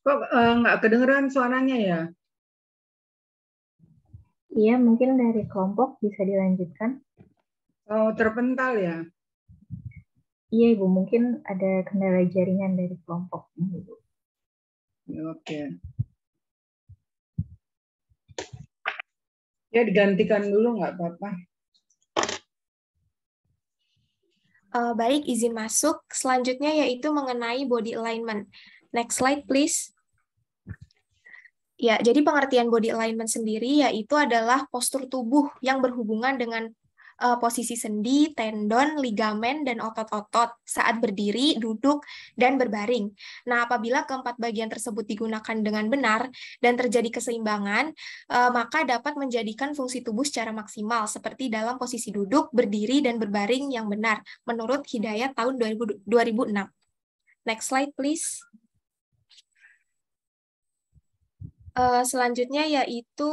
Kok nggak kedengeran suaranya ya? Iya, mungkin dari kelompok bisa dilanjutkan. Oh, terpental ya? Iya, Ibu, mungkin ada kendala jaringan dari kelompok ini, Ibu. Ya, oke. Ya, digantikan dulu nggak apa-apa. Baik, izin masuk. Selanjutnya yaitu mengenai body alignment. Next slide, please. Ya, jadi pengertian body alignment sendiri yaitu adalah postur tubuh yang berhubungan dengan posisi sendi, tendon, ligamen, dan otot-otot saat berdiri, duduk, dan berbaring. Nah, apabila keempat bagian tersebut digunakan dengan benar dan terjadi keseimbangan, maka dapat menjadikan fungsi tubuh secara maksimal, seperti dalam posisi duduk, berdiri, dan berbaring yang benar, menurut Hidayat tahun 2006. Next slide, please. Selanjutnya yaitu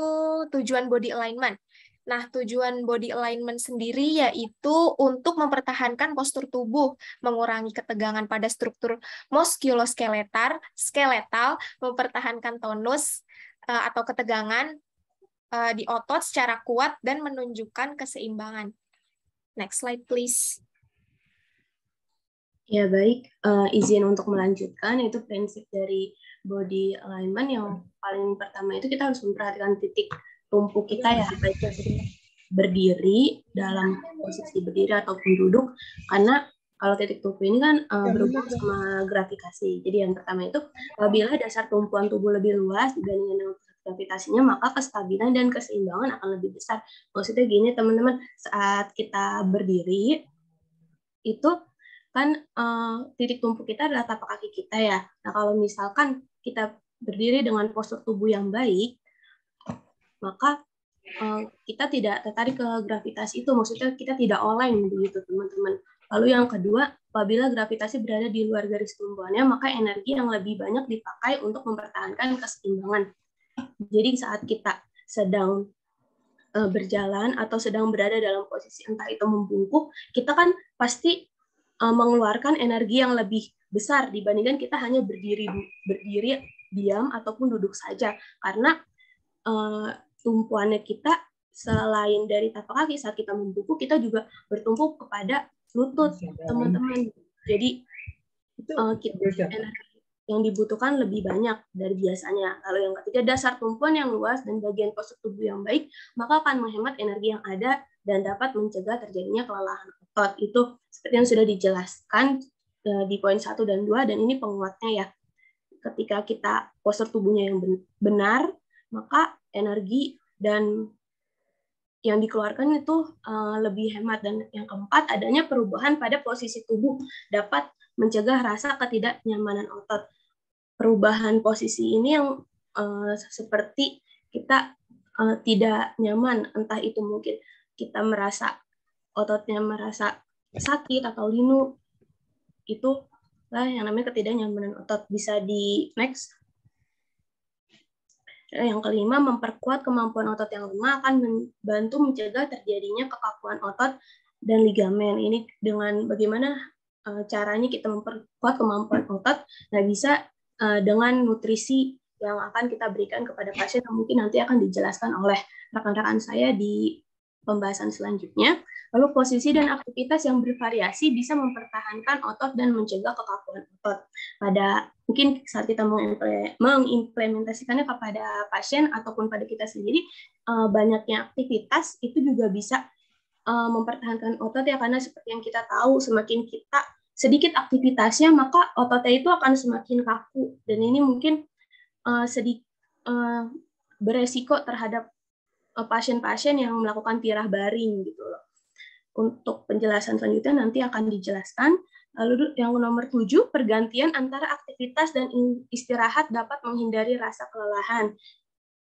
tujuan body alignment. Nah, tujuan body alignment sendiri yaitu untuk mempertahankan postur tubuh, mengurangi ketegangan pada struktur skeletal, mempertahankan tonus atau ketegangan di otot secara kuat dan menunjukkan keseimbangan. Next slide, please. Ya, baik. Izin untuk melanjutkan, itu prinsip dari body alignment yang paling pertama itu kita harus memperhatikan titik tumpu kita ya, baik berdiri, dalam posisi berdiri ataupun duduk, karena kalau titik tumpu ini kan berhubungan sama gravitasi. Jadi yang pertama itu, apabila dasar tumpuan tubuh lebih luas dibandingkan dengan gravitasinya, maka kestabilan dan keseimbangan akan lebih besar. Maksudnya gini teman-teman, saat kita berdiri, itu kan titik tumpu kita adalah tapak kaki kita ya. Nah, kalau misalkan kita berdiri dengan postur tubuh yang baik, maka kita tidak tertarik ke gravitasi itu. Maksudnya kita tidak oleng begitu, teman-teman. Lalu yang kedua, apabila gravitasi berada di luar garis tumpuannya, maka energi yang lebih banyak dipakai untuk mempertahankan keseimbangan. Jadi saat kita sedang berjalan atau sedang berada dalam posisi entah itu membungkuk, kita kan pasti mengeluarkan energi yang lebih besar dibandingkan kita hanya berdiri diam ataupun duduk saja, karena tumpuannya kita selain dari tapak kaki saat kita membungkuk, kita juga bertumpu kepada lutut, teman-teman. Jadi energi yang dibutuhkan lebih banyak dari biasanya. Lalu yang ketiga, dasar tumpuan yang luas dan bagian postur tubuh yang baik, maka akan menghemat energi yang ada dan dapat mencegah terjadinya kelelahan otot. Itu seperti yang sudah dijelaskan di poin 1 dan 2, dan ini penguatnya ya. Ketika kita postur tubuhnya yang benar, maka energi dan yang dikeluarkan itu lebih hemat. Dan yang keempat, adanya perubahan pada posisi tubuh dapat mencegah rasa ketidaknyamanan otot. Perubahan posisi ini yang seperti kita tidak nyaman, entah itu mungkin kita merasa ototnya merasa sakit atau linu, itu lah yang namanya ketidaknyamanan otot. Bisa di next. Yang kelima, memperkuat kemampuan otot yang lemah akan membantu mencegah terjadinya kekakuan otot dan ligamen. Ini dengan bagaimana caranya kita memperkuat kemampuan otot. Nah, bisa dengan nutrisi yang akan kita berikan kepada pasien yang mungkin nanti akan dijelaskan oleh rekan-rekan saya di pembahasan selanjutnya. Lalu posisi dan aktivitas yang bervariasi bisa mempertahankan otot dan mencegah kekakuan otot. Pada mungkin saat kita mengimplementasikannya kepada pasien ataupun pada kita sendiri, banyaknya aktivitas itu juga bisa mempertahankan otot ya, karena seperti yang kita tahu, semakin kita sedikit aktivitasnya, maka ototnya itu akan semakin kaku, dan ini mungkin beresiko terhadap pasien-pasien yang melakukan tirah baring gitu loh. Untuk penjelasan selanjutnya nanti akan dijelaskan. Lalu yang nomor 7, pergantian antara aktivitas dan istirahat dapat menghindari rasa kelelahan.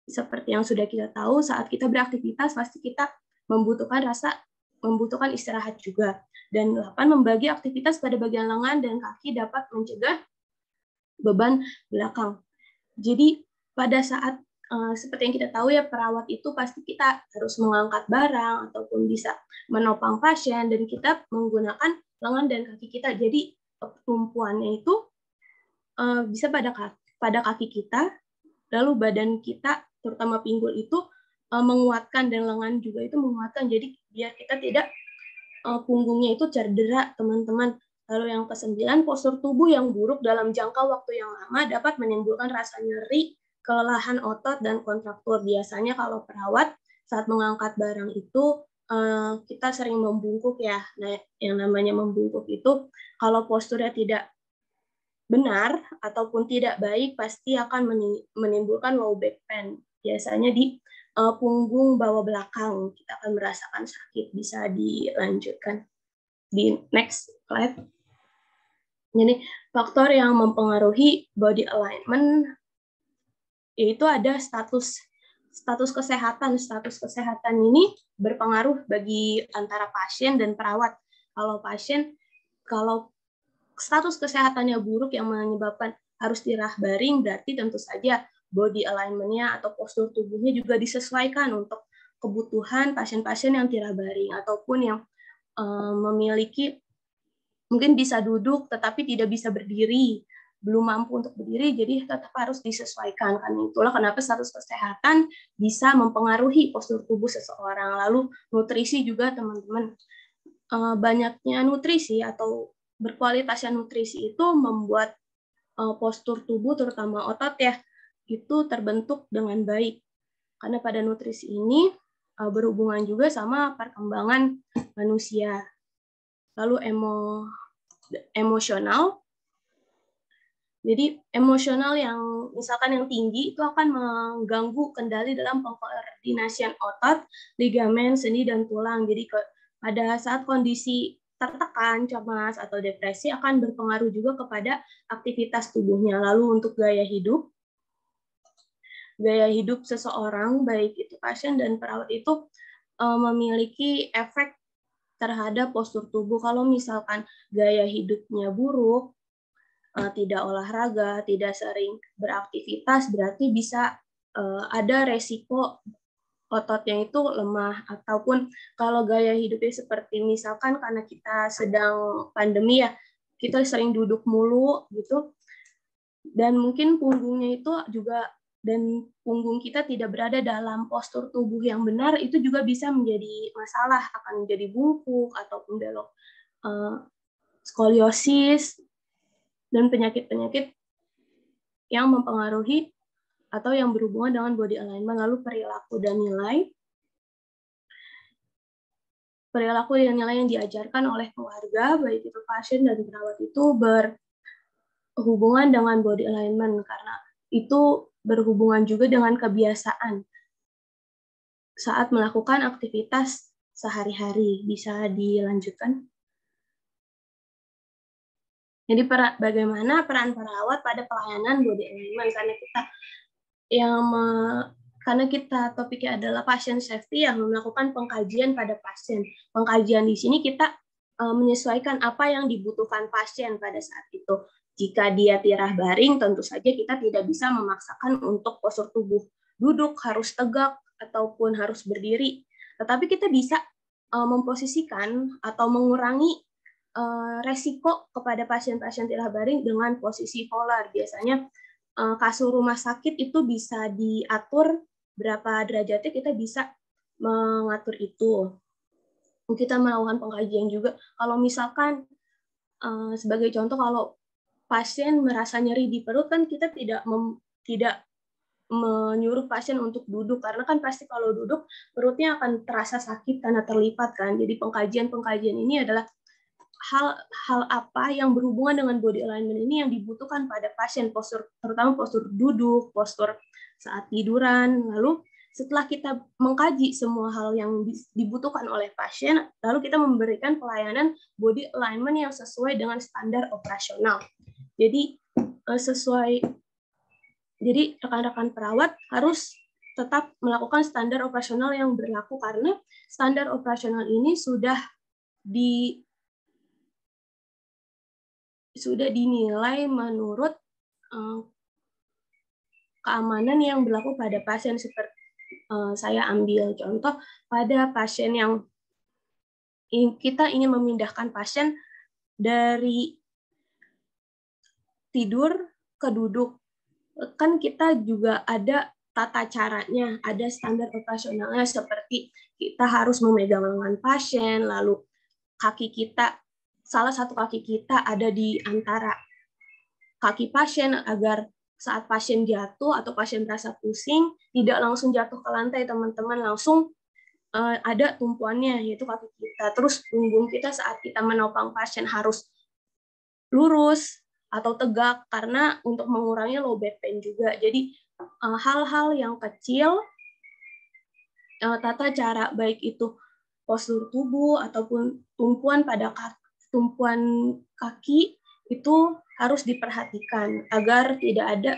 Seperti yang sudah kita tahu, saat kita beraktivitas pasti kita membutuhkan istirahat juga. Dan 8, membagi aktivitas pada bagian lengan dan kaki dapat mencegah beban belakang. Jadi pada saat seperti yang kita tahu ya, perawat itu pasti kita harus mengangkat barang ataupun bisa menopang pasien, dan kita menggunakan lengan dan kaki kita. Jadi tumpuannya itu bisa pada pada kaki kita, lalu badan kita, terutama pinggul itu menguatkan dan lengan juga itu menguatkan. Jadi biar kita tidak punggungnya itu cedera, teman-teman. Lalu yang ke-9, postur tubuh yang buruk dalam jangka waktu yang lama dapat menimbulkan rasa nyeri, kelelahan otot, dan kontraktur. Biasanya kalau perawat saat mengangkat barang itu kita sering membungkuk ya. Nah, yang namanya membungkuk itu kalau posturnya tidak benar ataupun tidak baik pasti akan menimbulkan low back pain. Biasanya di punggung bawah belakang kita akan merasakan sakit. Bisa dilanjutkan di next slide. Jadi faktor yang mempengaruhi body alignment yaitu ada status kesehatan. Status kesehatan ini berpengaruh bagi antara pasien dan perawat. Kalau status kesehatannya buruk yang menyebabkan harus tirah baring, berarti tentu saja body alignment-nya atau postur tubuhnya juga disesuaikan untuk kebutuhan pasien-pasien yang tirah baring ataupun yang memiliki mungkin bisa duduk tetapi tidak bisa berdiri, belum mampu untuk berdiri, jadi tetap harus disesuaikan. Karena itulah kenapa status kesehatan bisa mempengaruhi postur tubuh seseorang. Lalu nutrisi juga, teman-teman. Banyaknya nutrisi atau berkualitasnya nutrisi itu membuat postur tubuh, terutama otot ya, itu terbentuk dengan baik. Karena pada nutrisi ini berhubungan juga sama perkembangan manusia. Lalu emosional. Jadi emosional yang misalkan yang tinggi itu akan mengganggu kendali dalam pengkoordinasian otot, ligamen, sendi, dan tulang. Jadi pada saat kondisi tertekan, cemas, atau depresi akan berpengaruh juga kepada aktivitas tubuhnya. Lalu untuk gaya hidup seseorang, baik itu pasien dan perawat itu memiliki efek terhadap postur tubuh. Kalau misalkan gaya hidupnya buruk, tidak olahraga, tidak sering beraktivitas, berarti bisa ada resiko ototnya itu lemah. Ataupun kalau gaya hidupnya seperti misalkan karena kita sedang pandemi ya, kita sering duduk mulu gitu, dan mungkin punggungnya itu juga, dan punggung kita tidak berada dalam postur tubuh yang benar, itu juga bisa menjadi masalah, akan menjadi bungkuk ataupun belok, skoliosis, dan penyakit-penyakit yang mempengaruhi atau yang berhubungan dengan body alignment. Lalu perilaku dan nilai. Perilaku dan nilai yang diajarkan oleh keluarga, baik itu pasien dan perawat, itu berhubungan dengan body alignment, karena itu berhubungan juga dengan kebiasaan saat melakukan aktivitas sehari-hari. Bisa dilanjutkan. Jadi bagaimana peran perawat pada pelayanan body alignment, karena kita topiknya adalah patient safety, yang melakukan pengkajian pada pasien. Pengkajian di sini kita menyesuaikan apa yang dibutuhkan pasien pada saat itu. Jika dia tirah baring, tentu saja kita tidak bisa memaksakan untuk postur tubuh duduk harus tegak ataupun harus berdiri. Tetapi kita bisa memposisikan atau mengurangi resiko kepada pasien-pasien tirah baring dengan posisi polar. Biasanya kasur rumah sakit itu bisa diatur berapa derajatnya, kita bisa mengatur itu. Kita melakukan pengkajian juga. Kalau misalkan sebagai contoh, kalau pasien merasa nyeri di perut, kan kita tidak menyuruh pasien untuk duduk, karena kan pasti kalau duduk perutnya akan terasa sakit karena terlipat kan. Jadi pengkajian ini adalah hal apa yang berhubungan dengan body alignment ini yang dibutuhkan pada pasien, postur, terutama postur duduk, postur saat tiduran. Lalu setelah kita mengkaji semua hal yang dibutuhkan oleh pasien, lalu kita memberikan pelayanan body alignment yang sesuai dengan standar operasional. Jadi jadi rekan-rekan perawat harus tetap melakukan standar operasional yang berlaku, karena standar operasional ini sudah dinilai menurut keamanan yang berlaku pada pasien. Seperti saya ambil contoh pada pasien yang kita ingin memindahkan pasien dari tidur ke duduk. kan kita juga ada tata caranya, ada standar operasionalnya seperti kita harus memegang lengan pasien, lalu kaki kita, salah satu kaki kita ada di antara kaki pasien agar saat pasien jatuh atau pasien merasa pusing, tidak langsung jatuh ke lantai, teman-teman, langsung ada tumpuannya, yaitu kaki kita. Terus punggung kita saat kita menopang pasien harus lurus atau tegak, karena untuk mengurangi low back pain juga. Jadi hal-hal yang kecil, tata cara baik itu postur tubuh ataupun tumpuan pada tumpuan kaki itu harus diperhatikan agar tidak ada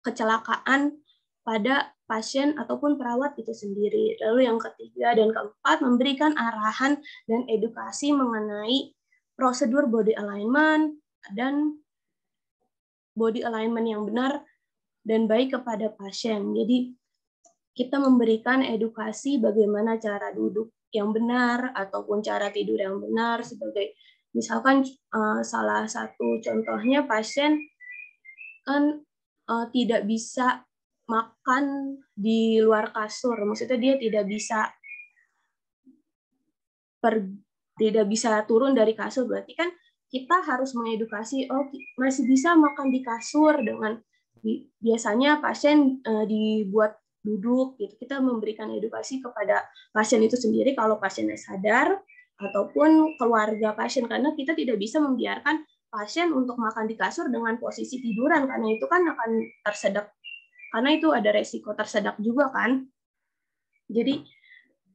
kecelakaan pada pasien ataupun perawat itu sendiri. Lalu yang ketiga dan keempat, memberikan arahan dan edukasi mengenai prosedur body alignment dan body alignment yang benar dan baik kepada pasien. Jadi kita memberikan edukasi bagaimana cara duduk yang benar ataupun cara tidur yang benar, sebagai misalkan salah satu contohnya pasien kan tidak bisa makan di luar kasur, maksudnya dia tidak bisa turun dari kasur, berarti kan kita harus mengedukasi, oh masih bisa makan di kasur, dengan biasanya pasien dibuat duduk gitu. Kita memberikan edukasi kepada pasien itu sendiri kalau pasiennya sadar ataupun keluarga pasien, karena kita tidak bisa membiarkan pasien untuk makan di kasur dengan posisi tiduran, karena itu kan akan tersedak, karena itu ada resiko tersedak juga kan. Jadi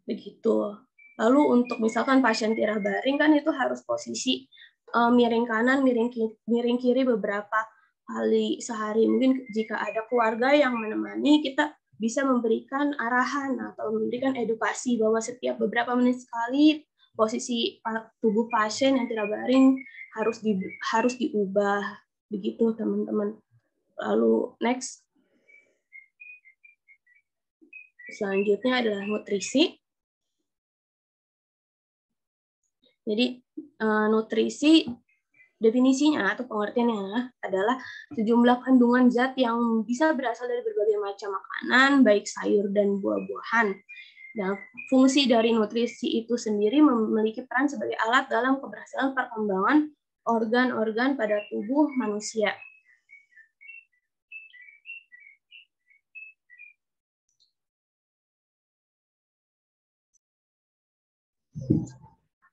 begitu. Lalu untuk misalkan pasien tirah baring kan itu harus posisi miring kanan, miring kiri beberapa kali sehari. Mungkin jika ada keluarga yang menemani, kita bisa memberikan arahan atau memberikan edukasi bahwa setiap beberapa menit sekali posisi tubuh pasien yang tirah baring harus diubah. Begitu teman-teman. Lalu next. Selanjutnya adalah nutrisi. Jadi nutrisi definisinya atau pengertiannya adalah sejumlah kandungan zat yang bisa berasal dari berbagai macam makanan, baik sayur dan buah-buahan. Nah, fungsi dari nutrisi itu sendiri memiliki peran sebagai alat dalam keberhasilan perkembangan organ-organ pada tubuh manusia.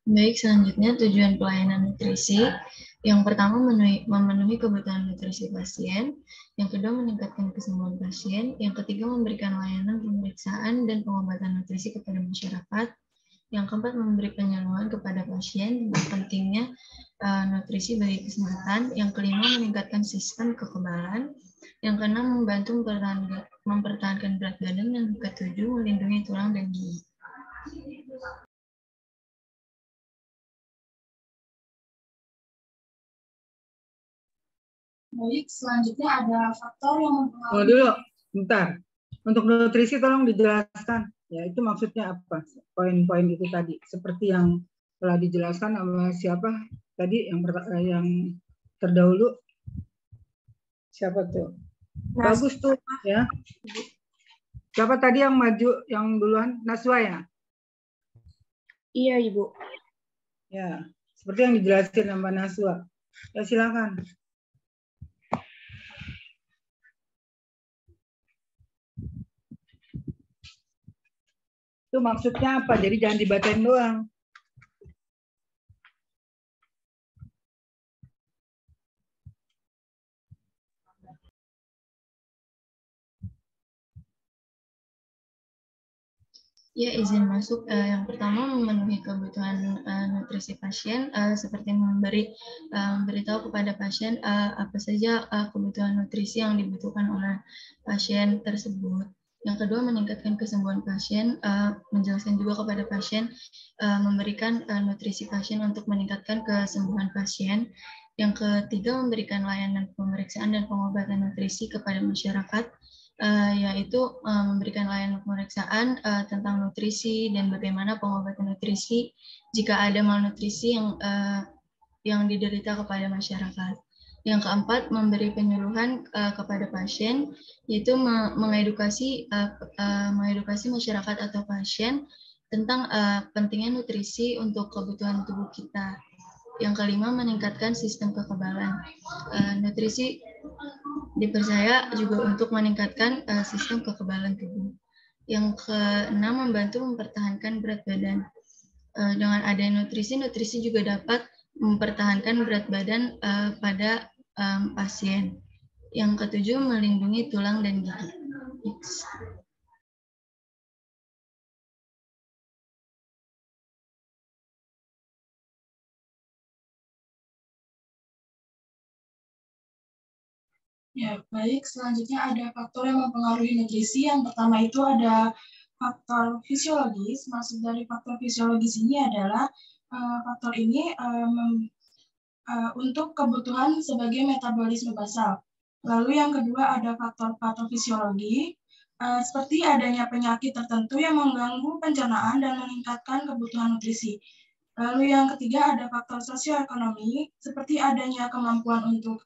Baik, selanjutnya tujuan pelayanan nutrisi. Yang pertama, memenuhi kebutuhan nutrisi pasien. Yang kedua, meningkatkan kesembuhan pasien. Yang ketiga, memberikan layanan pemeriksaan dan pengobatan nutrisi kepada masyarakat. Yang keempat, memberi penyuluhan kepada pasien tentang pentingnya nutrisi bagi kesehatan. Yang kelima, meningkatkan sistem kekebalan. Yang keenam, membantu mempertahankan berat badan. Yang ketujuh, melindungi tulang dan gigi. Baik, selanjutnya ada faktor yang mempengaruhi. Dulu, bentar. Untuk nutrisi tolong dijelaskan. Ya, itu maksudnya apa? Poin-poin itu tadi. Seperti yang telah dijelaskan sama siapa tadi yang terdahulu. Siapa tuh? Bagus tuh, ya. Siapa tadi yang maju, yang duluan? Naswa ya? Iya, Ibu. Ya, seperti yang dijelasin sama Naswa. Ya, silakan. Itu maksudnya apa? Jadi jangan dibacain doang. Ya, izin masuk. Yang pertama, memenuhi kebutuhan nutrisi pasien, seperti memberitahu kepada pasien apa saja kebutuhan nutrisi yang dibutuhkan oleh pasien tersebut. Yang kedua, meningkatkan kesembuhan pasien, menjelaskan juga kepada pasien, memberikan nutrisi pasien untuk meningkatkan kesembuhan pasien. Yang ketiga, memberikan layanan pemeriksaan dan pengobatan nutrisi kepada masyarakat, yaitu memberikan layanan pemeriksaan tentang nutrisi dan bagaimana pengobatan nutrisi jika ada malnutrisi yang diderita kepada masyarakat. Yang keempat, memberi penyuluhan kepada pasien, yaitu mengedukasi masyarakat atau pasien tentang pentingnya nutrisi untuk kebutuhan tubuh kita. Yang kelima, meningkatkan sistem kekebalan. Nutrisi dipercaya juga untuk meningkatkan sistem kekebalan tubuh. Yang keenam, membantu mempertahankan berat badan. Dengan adanya nutrisi juga dapat mempertahankan berat badan pada pasien. Yang ketujuh, melindungi tulang dan gigi. Ya, baik. Selanjutnya ada faktor yang mempengaruhi nutrisi. Yang pertama itu ada faktor fisiologis. Maksud dari faktor fisiologis ini adalah faktor ini untuk kebutuhan sebagai metabolisme basal. Lalu yang kedua ada faktor patofisiologi, seperti adanya penyakit tertentu yang mengganggu pencernaan dan meningkatkan kebutuhan nutrisi. Lalu yang ketiga ada faktor sosioekonomi, seperti adanya kemampuan untuk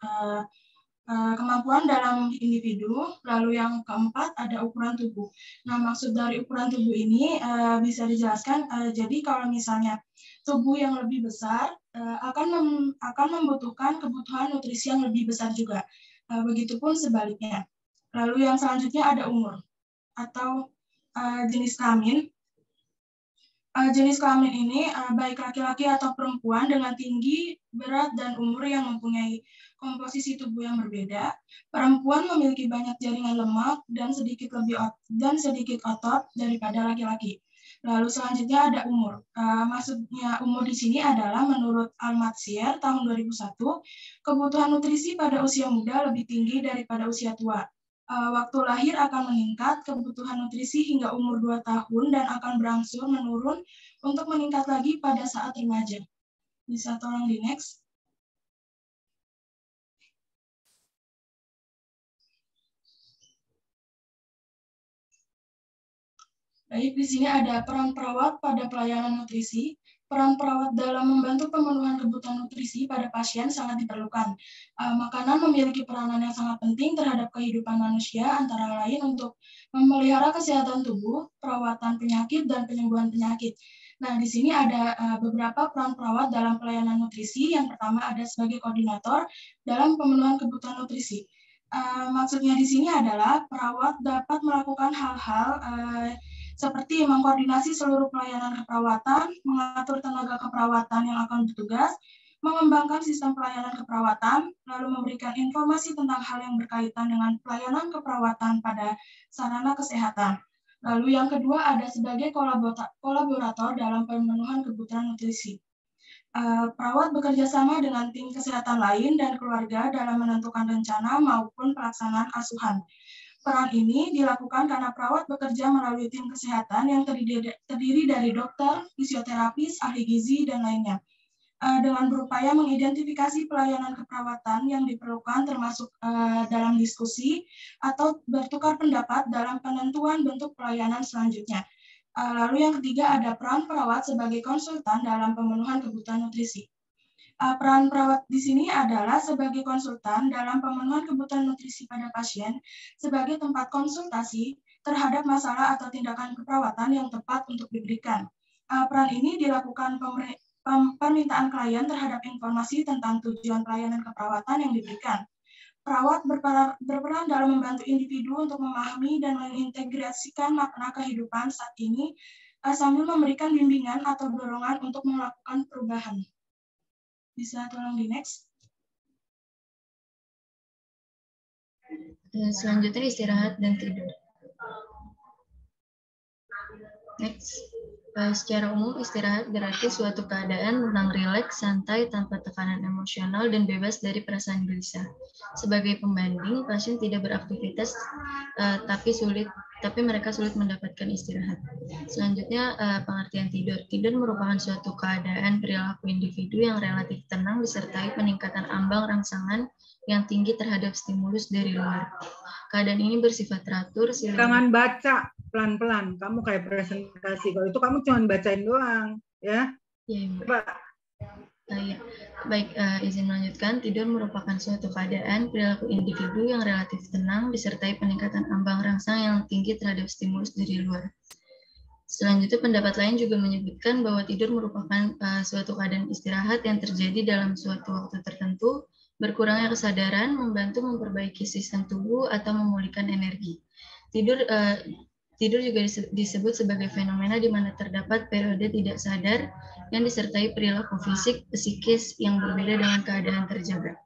kemampuan dalam individu. Lalu yang keempat ada ukuran tubuh. Nah, maksud dari ukuran tubuh ini bisa dijelaskan, jadi kalau misalnya tubuh yang lebih besar akan membutuhkan kebutuhan nutrisi yang lebih besar juga. Begitupun sebaliknya. Lalu yang selanjutnya ada umur atau jenis kelamin. Jenis kelamin ini baik laki-laki atau perempuan dengan tinggi, berat, dan umur yang mempunyai komposisi tubuh yang berbeda. Perempuan memiliki banyak jaringan lemak dan sedikit otot daripada laki-laki. Lalu selanjutnya ada umur. Maksudnya umur di sini adalah menurut Al-Matsir tahun 2001, kebutuhan nutrisi pada usia muda lebih tinggi daripada usia tua. Waktu lahir akan meningkat, kebutuhan nutrisi hingga umur 2 tahun dan akan berangsur menurun untuk meningkat lagi pada saat remaja. Bisa tolong di next. Baik, di sini ada peran perawat pada pelayanan nutrisi. Peran perawat dalam membantu pemenuhan kebutuhan nutrisi pada pasien sangat diperlukan. Makanan memiliki peranan yang sangat penting terhadap kehidupan manusia, antara lain untuk memelihara kesehatan tubuh, perawatan penyakit, dan penyembuhan penyakit. Nah, di sini ada beberapa peran perawat dalam pelayanan nutrisi. Yang pertama ada sebagai koordinator dalam pemenuhan kebutuhan nutrisi. Maksudnya di sini adalah perawat dapat melakukan hal-hal seperti mengkoordinasi seluruh pelayanan keperawatan, mengatur tenaga keperawatan yang akan bertugas, mengembangkan sistem pelayanan keperawatan, lalu memberikan informasi tentang hal yang berkaitan dengan pelayanan keperawatan pada sarana kesehatan. Lalu yang kedua ada sebagai kolaborator dalam pemenuhan kebutuhan nutrisi. Perawat bekerja sama dengan tim kesehatan lain dan keluarga dalam menentukan rencana maupun pelaksanaan asuhan. Peran ini dilakukan karena perawat bekerja melalui tim kesehatan yang terdiri dari dokter, fisioterapis, ahli gizi, dan lainnya. Dengan berupaya mengidentifikasi pelayanan keperawatan yang diperlukan termasuk dalam diskusi atau bertukar pendapat dalam penentuan bentuk pelayanan selanjutnya. Lalu yang ketiga ada peran perawat sebagai konsultan dalam pemenuhan kebutuhan nutrisi. Peran perawat di sini adalah sebagai konsultan dalam pemenuhan kebutuhan nutrisi pada pasien sebagai tempat konsultasi terhadap masalah atau tindakan keperawatan yang tepat untuk diberikan. Peran ini dilakukan permintaan klien terhadap informasi tentang tujuan pelayanan keperawatan yang diberikan. Perawat berperan dalam membantu individu untuk memahami dan mengintegrasikan makna kehidupan saat ini sambil memberikan bimbingan atau dorongan untuk melakukan perubahan. Bisa tolong di next. Selanjutnya istirahat dan tidur. Next. Secara umum istirahat berarti suatu keadaan tentang rileks, santai, tanpa tekanan emosional, dan bebas dari perasaan gelisah. Sebagai pembanding, pasien tidak beraktivitas tapi mereka sulit mendapatkan istirahat. Selanjutnya pengertian tidur. Tidur merupakan suatu keadaan perilaku individu yang relatif tenang disertai peningkatan ambang rangsangan yang tinggi terhadap stimulus dari luar. Keadaan ini bersifat teratur. Jangan baca pelan-pelan, kamu kayak presentasi. Kalau itu kamu cuma bacain doang, ya. Iya, Coba. Ya, baik, izin melanjutkan. Tidur merupakan suatu keadaan perilaku individu yang relatif tenang disertai peningkatan ambang rangsang yang tinggi terhadap stimulus dari luar. Selanjutnya, pendapat lain juga menyebutkan bahwa tidur merupakan suatu keadaan istirahat yang terjadi dalam suatu waktu tertentu, berkurangnya kesadaran, membantu memperbaiki sistem tubuh atau memulihkan energi. Tidur juga disebut sebagai fenomena di mana terdapat periode tidak sadar yang disertai perilaku fisik, psikis yang berbeda dengan keadaan terjaga.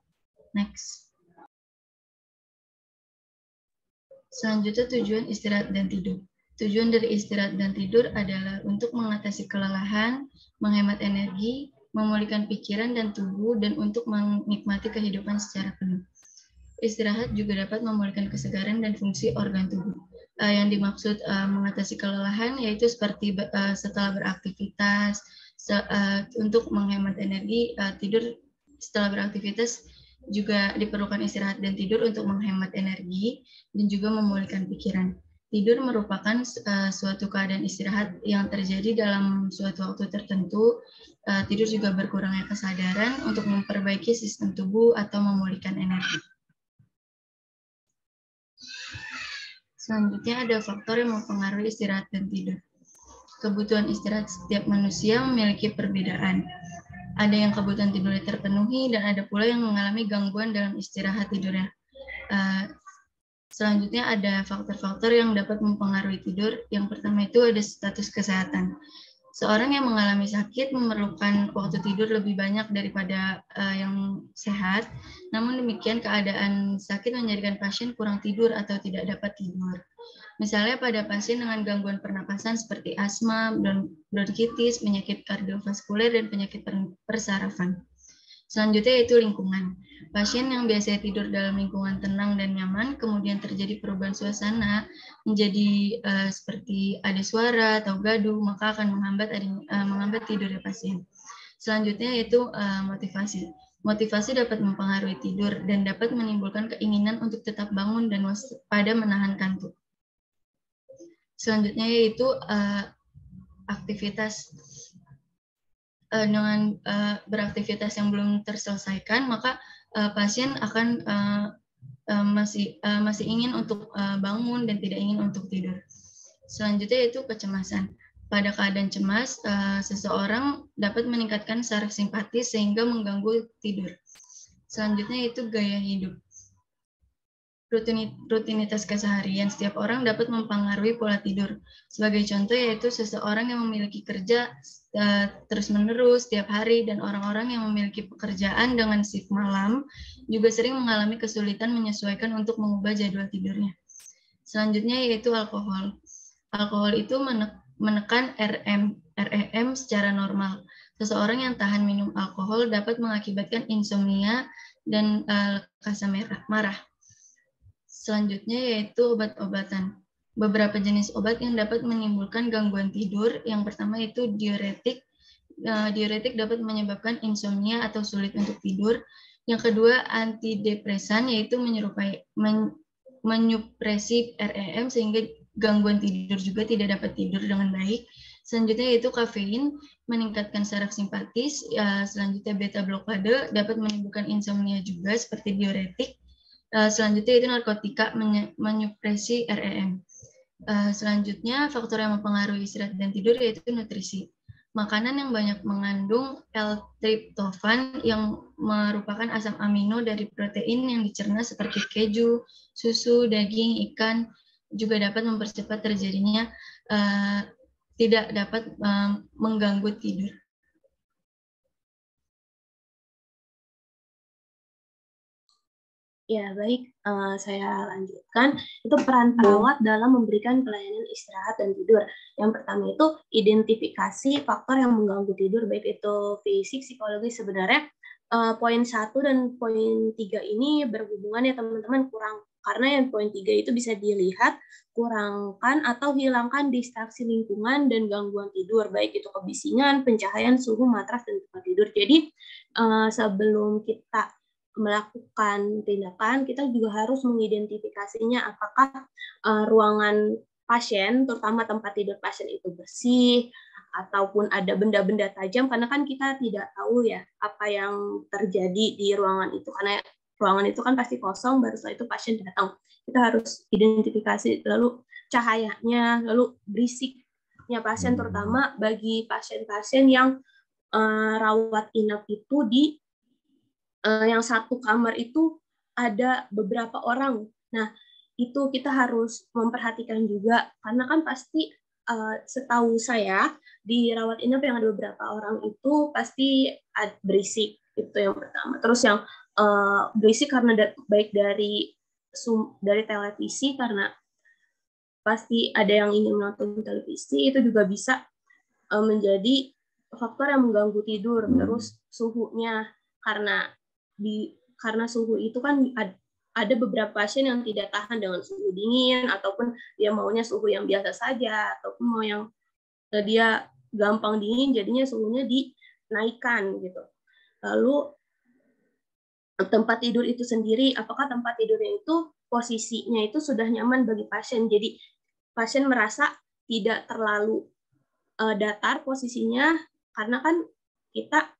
Next. Selanjutnya, tujuan istirahat dan tidur. Tujuan dari istirahat dan tidur adalah untuk mengatasi kelelahan, menghemat energi, memulihkan pikiran dan tubuh, dan untuk menikmati kehidupan secara penuh. Istirahat juga dapat memulihkan kesegaran dan fungsi organ tubuh. Yang dimaksud mengatasi kelelahan yaitu seperti setelah beraktivitas, untuk menghemat energi, tidur setelah beraktivitas juga diperlukan istirahat dan tidur untuk menghemat energi dan juga memulihkan pikiran. Tidur merupakan suatu keadaan istirahat yang terjadi dalam suatu waktu tertentu. Tidur juga berkurangnya kesadaran untuk memperbaiki sistem tubuh atau memulihkan energi. Selanjutnya ada faktor yang mempengaruhi istirahat dan tidur. Kebutuhan istirahat setiap manusia memiliki perbedaan. Ada yang kebutuhan tidurnya terpenuhi dan ada pula yang mengalami gangguan dalam istirahat tidurnya. Selanjutnya ada faktor-faktor yang dapat mempengaruhi tidur. Yang pertama itu ada status kesehatan. Seorang yang mengalami sakit memerlukan waktu tidur lebih banyak daripada yang sehat. Namun demikian keadaan sakit menjadikan pasien kurang tidur atau tidak dapat tidur. Misalnya pada pasien dengan gangguan pernapasan seperti asma, bronkitis, penyakit kardiovaskuler, dan penyakit persarafan. Selanjutnya yaitu lingkungan. Pasien yang biasanya tidur dalam lingkungan tenang dan nyaman, kemudian terjadi perubahan suasana menjadi seperti ada suara atau gaduh, maka akan menghambat tidurnya pasien. Selanjutnya yaitu motivasi. Motivasi dapat mempengaruhi tidur dan dapat menimbulkan keinginan untuk tetap bangun dan waspada menahan kantuk. Selanjutnya yaitu aktivitas. Dengan beraktivitas yang belum terselesaikan, maka pasien akan masih ingin untuk bangun dan tidak ingin untuk tidur. Selanjutnya yaitu kecemasan. Pada keadaan cemas, seseorang dapat meningkatkan saraf simpatis sehingga mengganggu tidur. Selanjutnya yaitu gaya hidup. Rutinitas keseharian setiap orang dapat mempengaruhi pola tidur. Sebagai contoh yaitu seseorang yang memiliki kerja terus-menerus setiap hari dan orang-orang yang memiliki pekerjaan dengan shift malam juga sering mengalami kesulitan menyesuaikan untuk mengubah jadwal tidurnya. Selanjutnya yaitu alkohol. Alkohol itu menekan REM secara normal. Seseorang yang tahan minum alkohol dapat mengakibatkan insomnia dan rasa marah. Selanjutnya yaitu obat-obatan. Beberapa jenis obat yang dapat menimbulkan gangguan tidur. Yang pertama itu diuretik. Diuretik dapat menyebabkan insomnia atau sulit untuk tidur. Yang kedua antidepresan, yaitu menyupresi REM sehingga gangguan tidur juga tidak dapat tidur dengan baik. Selanjutnya yaitu kafein, meningkatkan saraf simpatis. Selanjutnya beta blokade dapat menimbulkan insomnia juga seperti diuretik. Selanjutnya itu narkotika, menyupresi REM. Selanjutnya faktor yang mempengaruhi istirahat dan tidur yaitu nutrisi. Makanan yang banyak mengandung L-tryptophan yang merupakan asam amino dari protein yang dicerna seperti keju, susu, daging, ikan juga dapat mempercepat terjadinya tidak dapat mengganggu tidur. Ya, baik. Saya lanjutkan. Itu peran perawat dalam memberikan pelayanan istirahat dan tidur. Yang pertama itu identifikasi faktor yang mengganggu tidur, baik itu fisik, psikologis. Sebenarnya poin 1 dan poin 3 ini berhubungan ya teman-teman, kurang. Karena yang poin 3 itu bisa dilihat kurangkan atau hilangkan distraksi lingkungan dan gangguan tidur, baik itu kebisingan, pencahayaan, suhu, matras, dan tempat tidur. Jadi sebelum kita melakukan tindakan, kita juga harus mengidentifikasinya apakah ruangan pasien, terutama tempat tidur pasien itu bersih, ataupun ada benda-benda tajam, karena kan kita tidak tahu ya apa yang terjadi di ruangan itu, karena ruangan itu kan pasti kosong, baru setelah itu pasien datang. Kita harus identifikasi lalu cahayanya, lalu berisiknya pasien, terutama bagi pasien-pasien yang rawat inap itu di yang satu kamar itu ada beberapa orang. Nah, itu kita harus memperhatikan juga, karena kan pasti setahu saya di rawat inap yang ada beberapa orang itu pasti berisik, itu yang pertama. Terus yang berisik karena baik dari televisi, karena pasti ada yang ingin menonton televisi, itu juga bisa menjadi faktor yang mengganggu tidur. Terus suhunya, karena suhu itu kan ada beberapa pasien yang tidak tahan dengan suhu dingin, ataupun dia maunya suhu yang biasa saja, ataupun mau yang dia gampang dingin, jadinya suhunya dinaikkan gitu. Lalu tempat tidur itu sendiri, apakah tempat tidurnya itu posisinya itu sudah nyaman bagi pasien, jadi pasien merasa tidak terlalu datar posisinya, karena kan kita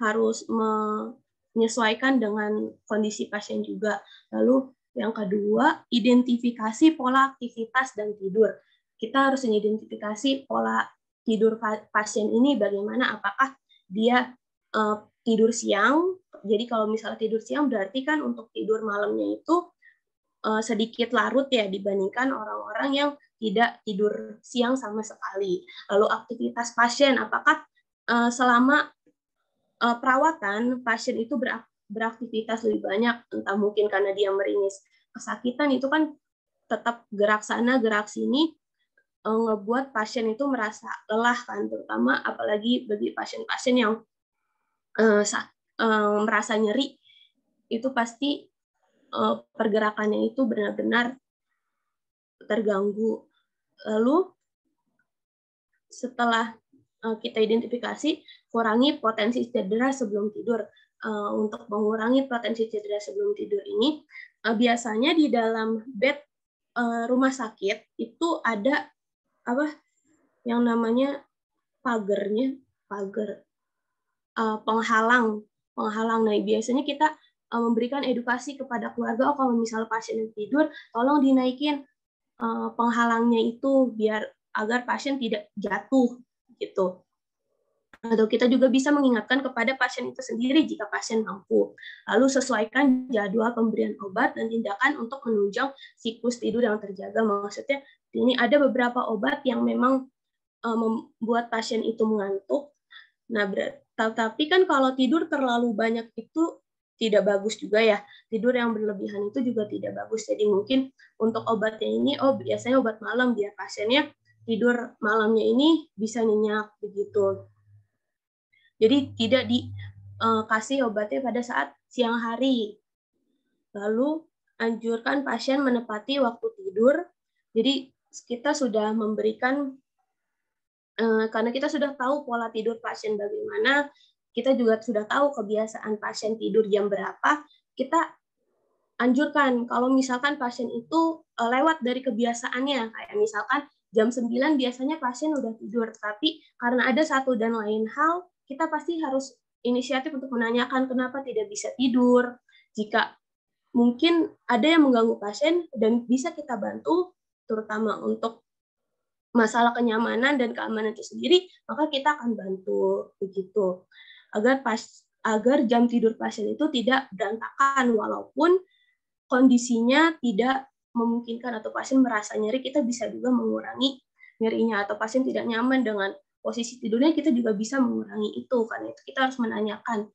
harus menyesuaikan dengan kondisi pasien juga. Lalu yang kedua, identifikasi pola aktivitas dan tidur. Kita harus mengidentifikasi pola tidur pasien ini bagaimana, apakah dia tidur siang. Jadi kalau misalnya tidur siang berarti kan untuk tidur malamnya itu sedikit larut ya dibandingkan orang-orang yang tidak tidur siang sama sekali. Lalu aktivitas pasien, apakah selama perawatan pasien itu beraktivitas lebih banyak, entah mungkin karena dia meringis kesakitan, itu kan tetap gerak sana gerak sini, ngebuat pasien itu merasa lelah kan, terutama apalagi bagi pasien-pasien yang merasa nyeri, itu pasti pergerakannya itu benar-benar terganggu. Lalu setelah kita identifikasi, kurangi potensi cedera sebelum tidur. Untuk mengurangi potensi cedera sebelum tidur ini, biasanya di dalam bed rumah sakit itu ada yang namanya pagar penghalang. Nah, biasanya kita memberikan edukasi kepada keluarga, kalau misal pasien yang tidur, tolong dinaikin penghalangnya itu agar pasien tidak jatuh gitu. Atau kita juga bisa mengingatkan kepada pasien itu sendiri jika pasien mampu. Lalu sesuaikan jadwal pemberian obat dan tindakan untuk menunjang siklus tidur yang terjaga. Maksudnya ini ada beberapa obat yang memang membuat pasien itu mengantuk. Nah, tapi kan kalau tidur terlalu banyak itu tidak bagus juga ya. Tidur yang berlebihan itu juga tidak bagus. Jadi mungkin untuk obatnya ini, biasanya obat malam biar pasiennya tidur malamnya ini bisa nyenyak begitu. Jadi tidak dikasih obatnya pada saat siang hari. Lalu anjurkan pasien menepati waktu tidur. Jadi kita sudah memberikan, karena kita sudah tahu pola tidur pasien bagaimana, kita juga sudah tahu kebiasaan pasien tidur jam berapa, kita anjurkan kalau misalkan pasien itu lewat dari kebiasaannya, kayak misalkan jam 9 biasanya pasien udah tidur, tapi karena ada satu dan lain hal, kita pasti harus inisiatif untuk menanyakan kenapa tidak bisa tidur. Jika mungkin ada yang mengganggu pasien dan bisa kita bantu, terutama untuk masalah kenyamanan dan keamanan itu sendiri, maka kita akan bantu begitu. Agar jam tidur pasien itu tidak berantakan, walaupun kondisinya tidak memungkinkan atau pasien merasa nyeri, kita bisa juga mengurangi nyerinya, atau pasien tidak nyaman dengan posisi tidurnya, kita juga bisa mengurangi itu. Karena itu kita harus menanyakan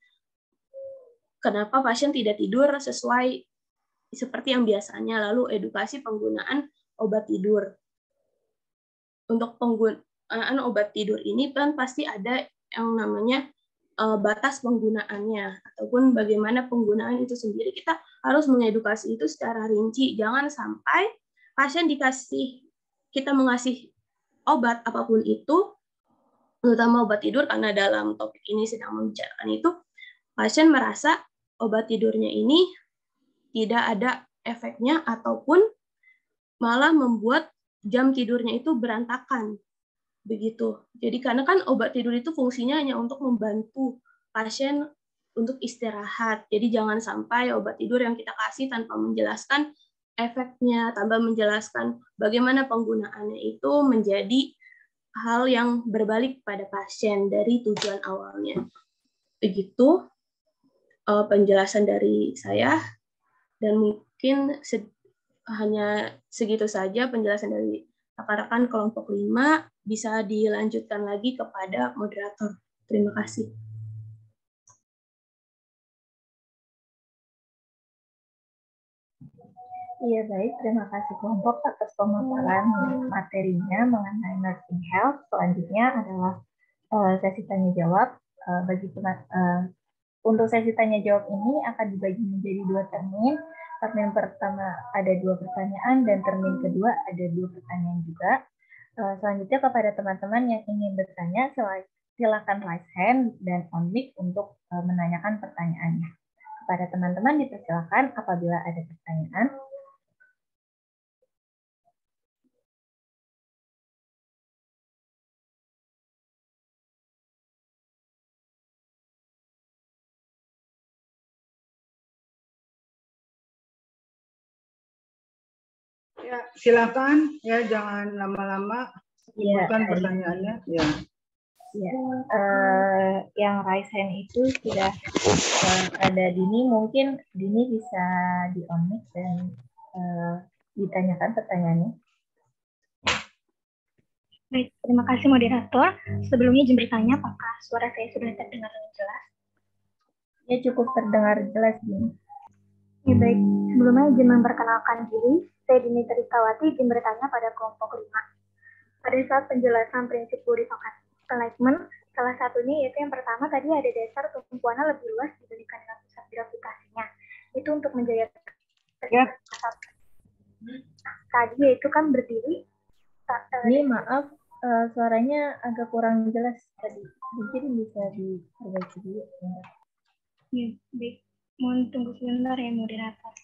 kenapa pasien tidak tidur sesuai seperti yang biasanya, lalu edukasi penggunaan obat tidur. Untuk penggunaan obat tidur ini kan pasti ada yang namanya batas penggunaannya, ataupun bagaimana penggunaan itu sendiri. Kita harus mengedukasi itu secara rinci. Jangan sampai pasien kita mengasih obat apapun itu, terutama obat tidur, karena dalam topik ini sedang membicarakan itu, pasien merasa obat tidurnya ini tidak ada efeknya, ataupun malah membuat jam tidurnya itu berantakan. Begitu. Jadi karena kan obat tidur itu fungsinya hanya untuk membantu pasien untuk istirahat. Jadi jangan sampai obat tidur yang kita kasih tanpa menjelaskan efeknya, tanpa menjelaskan bagaimana penggunaannya itu menjadi hal yang berbalik pada pasien dari tujuan awalnya. Begitu penjelasan dari saya, dan mungkin hanya segitu saja penjelasan dari rekan-rekan kelompok 5, bisa dilanjutkan lagi kepada moderator. Terima kasih. Iya, baik. Terima kasih kelompok atas pemaparan materinya mengenai nursing health. Selanjutnya adalah sesi tanya jawab. Untuk sesi tanya jawab ini akan dibagi menjadi 2 termin. Termin pertama ada 2 pertanyaan dan termin kedua ada 2 pertanyaan juga. Selanjutnya kepada teman-teman yang ingin bertanya, silakan raise hand dan on mic untuk menanyakan pertanyaannya. Kepada teman-teman dipersilakan apabila ada pertanyaan. Ya, silakan ya, jangan lama-lama sebutkan pertanyaannya. Ya. Ya, yang raise hand itu sudah ada Dini, mungkin Dini bisa di on mic dan ditanyakan pertanyaannya. Baik, terima kasih moderator. Sebelumnya izin bertanya apakah suara saya sudah terdengar dengan jelas? Ya, cukup terdengar jelas, Dini. Ya, baik. Sebelumnya izin memperkenalkan diri. Saya Dini Terikawati, izin bertanya pada kelompok 5. Pada saat penjelasan prinsip body alignment, salah satunya yaitu yang pertama tadi ada dasar tumpuannya lebih luas dibandingkan dengan pusat gravitasinya. Itu untuk menjaga tadi yaitu kan berdiri. Ini maaf, suaranya agak kurang jelas tadi. Mungkin bisa diperbaiki dulu. Ya, baik. Mohon tunggu sebentar ya moderator.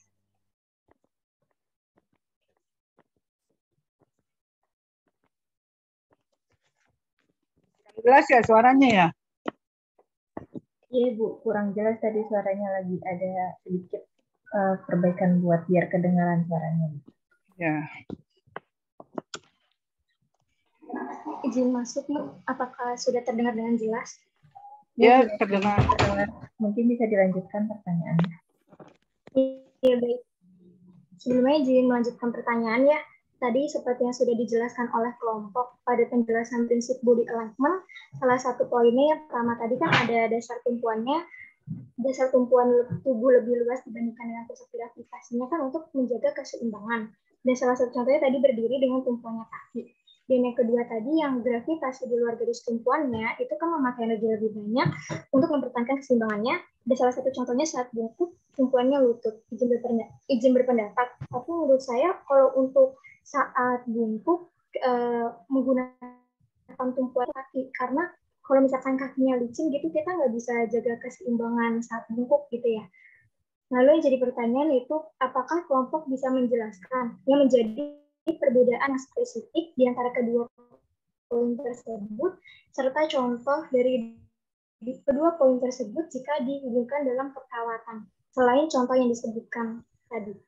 Jelas ya suaranya ya? Iya Bu, kurang jelas tadi suaranya, lagi ada sedikit perbaikan buat biar kedengaran suaranya. Ya. Izin masuk, apakah sudah terdengar dengan jelas? Ya, terdengar. Mungkin bisa dilanjutkan pertanyaannya. Iya, baik. Sebelumnya izin melanjutkan pertanyaan ya. Tadi seperti yang sudah dijelaskan oleh kelompok pada penjelasan prinsip body alignment, salah satu poinnya yang pertama tadi kan ada dasar tumpuannya, dasar tumpuan tubuh lebih luas dibandingkan dengan pusat gravitasinya kan untuk menjaga keseimbangan. Dan salah satu contohnya tadi berdiri dengan tumpuannya kaki. Dan yang kedua tadi yang gravitasi di luar garis tumpuannya itu kan memakai energi lebih banyak untuk mempertahankan keseimbangannya. Dan salah satu contohnya saat bungkuk tumpuannya lutut. Izin berpendapat. Tapi menurut saya kalau untuk saat bungkuk menggunakan tumpuan kaki, karena kalau misalkan kakinya licin gitu kita nggak bisa jaga keseimbangan saat bungkuk gitu ya. Lalu yang jadi pertanyaan itu apakah kelompok bisa menjelaskan yang menjadi perbedaan spesifik di antara kedua poin tersebut serta contoh dari kedua poin tersebut jika dihubungkan dalam perawatan selain contoh yang disebutkan tadi.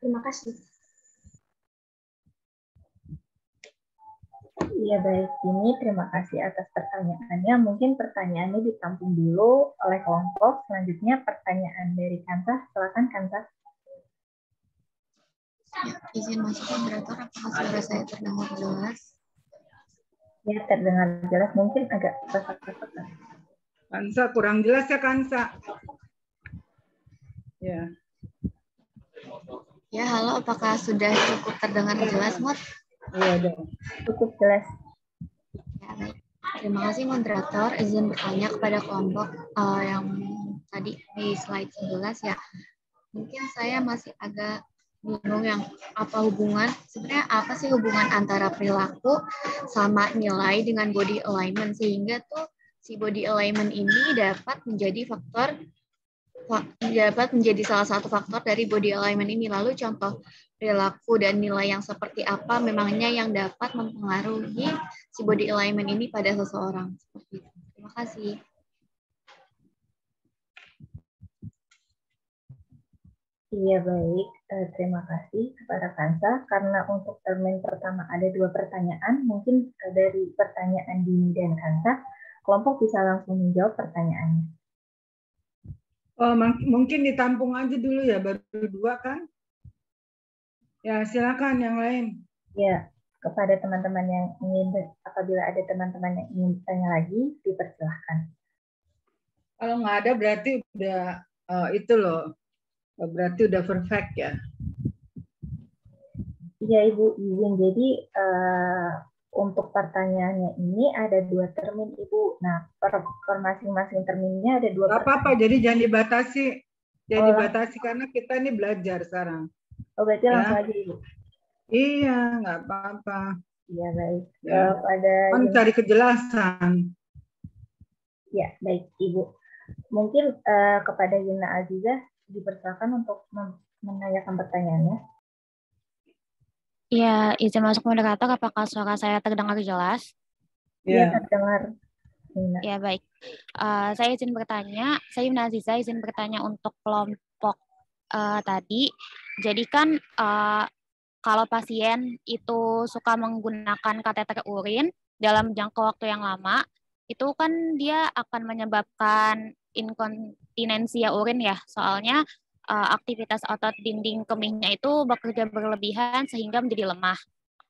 Terima kasih. Iya baik, ini terima kasih atas pertanyaannya. Mungkin pertanyaannya ditampung dulu oleh kelompok. Selanjutnya pertanyaan dari Kansah. Silakan Kansah. Ya, izin masuk moderator, apakah suara saya terdengar jelas? Ya, terdengar jelas. Mungkin agak kesak-kesak. Kansa kurang jelas ya Kansa. Ya. Ya, halo, apakah sudah cukup terdengar jelas, Mod? Iya, cukup jelas. Ya, baik. Terima kasih moderator. Izin bertanya kepada kelompok yang tadi di slide 11 ya. Mungkin saya masih agak bingung yang sebenarnya apa sih hubungan antara perilaku sama nilai dengan body alignment sehingga tuh si body alignment ini dapat menjadi faktor dapat menjadi salah satu faktor dari body alignment ini. Lalu contoh perilaku dan nilai yang seperti apa memangnya yang dapat mempengaruhi si body alignment ini pada seseorang. Seperti itu. Terima kasih. Iya baik, terima kasih kepada Kansa. Karena untuk termin pertama ada 2 pertanyaan, mungkin dari pertanyaan Dini dan Kansa, kelompok bisa langsung menjawab pertanyaannya. Oh, mungkin ditampung aja dulu ya, baru 2 kan? Ya, silakan yang lain. Ya, kepada teman-teman yang ingin, apabila ada teman-teman yang ingin bertanya lagi, dipersilahkan. Kalau nggak ada berarti udah itu loh, berarti udah perfect ya. Iya Ibu, izin. Jadi untuk pertanyaannya ini ada 2 termin Ibu. Nah, per masing-masing terminnya ada 2 pertanyaan. Apa-apa, jadi jangan dibatasi. Jangan dibatasi karena kita ini belajar sekarang. Oh, berarti langsung aja Ibu. Iya, nggak apa-apa. Iya, baik. Ya. Cari kejelasan. Ya, baik Ibu. Mungkin kepada Yuna Aziza dipersilakan untuk menanyakan pertanyaannya. Ya, izin masuk moderator, apakah suara saya terdengar jelas? Iya, terdengar. Ya, baik. Saya izin bertanya, saya Yuna Aziza izin bertanya untuk kelompok tadi. Jadi kan kalau pasien itu suka menggunakan kateter urin dalam jangka waktu yang lama, itu kan dia akan menyebabkan inkontinensia urin ya, soalnya aktivitas otot dinding kemihnya itu bekerja berlebihan sehingga menjadi lemah.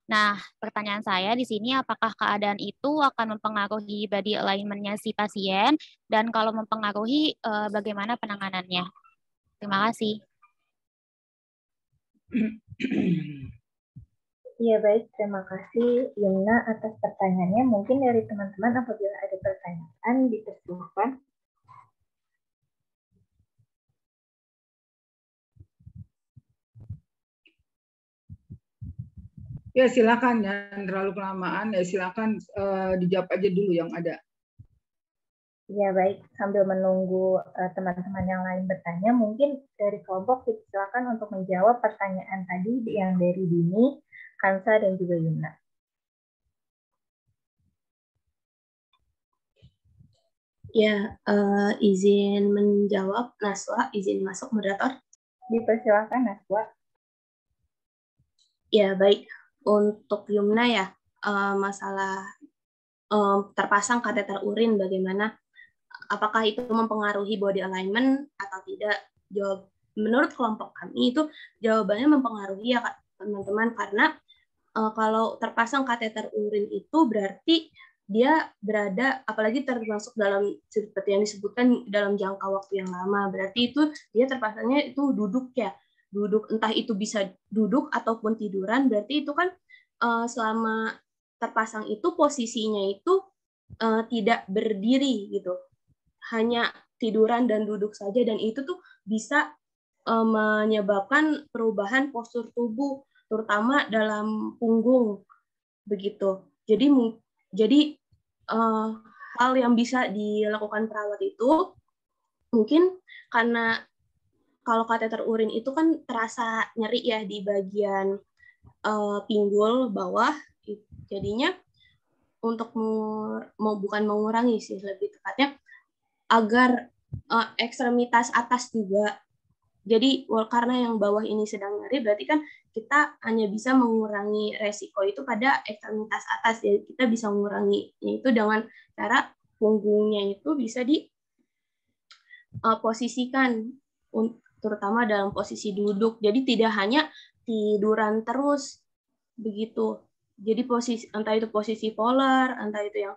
Nah, pertanyaan saya di sini, apakah keadaan itu akan mempengaruhi body alignment-nya si pasien, dan kalau mempengaruhi, bagaimana penanganannya? Terima kasih. Iya baik, terima kasih Yuna atas pertanyaannya. Mungkin dari teman-teman apabila ada pertanyaan dipersilakan. Ya silakan, jangan terlalu kelamaan. Ya silakan dijawab aja dulu yang ada. Ya baik, sambil menunggu teman-teman yang lain bertanya, mungkin dari kelompok silakan untuk menjawab pertanyaan tadi yang dari Dini, Kansa, dan juga Yuna. Ya, izin menjawab, Naswa, izin masuk moderator. Dipersilakan Naswa. Ya baik, untuk Yumna ya, masalah terpasang kateter urin bagaimana? Apakah itu mempengaruhi body alignment atau tidak? Jawab menurut kelompok kami itu jawabannya mempengaruhi ya teman-teman, karena kalau terpasang kateter urin itu berarti dia berada, apalagi termasuk dalam seperti yang disebutkan dalam jangka waktu yang lama, berarti itu dia terpasangnya itu duduk ya, duduk, entah itu bisa duduk ataupun tiduran, berarti itu kan selama terpasang itu posisinya itu tidak berdiri gitu, hanya tiduran dan duduk saja, dan itu tuh bisa menyebabkan perubahan postur tubuh, terutama dalam punggung begitu. Jadi hal yang bisa dilakukan perawat itu mungkin karena kalau kateter urin itu kan terasa nyeri ya di bagian pinggul bawah, jadinya untuk bukan mengurangi sih, lebih tepatnya agar ekstremitas atas juga. Jadi karena yang bawah ini sedang nyeri, berarti kan kita hanya bisa mengurangi resiko itu pada ekstremitas atas. Jadi kita bisa mengurangi itu dengan cara punggungnya itu bisa diposisikan, terutama dalam posisi duduk. Jadi tidak hanya tiduran terus begitu. Jadi posisi, entah itu posisi polar, entah itu yang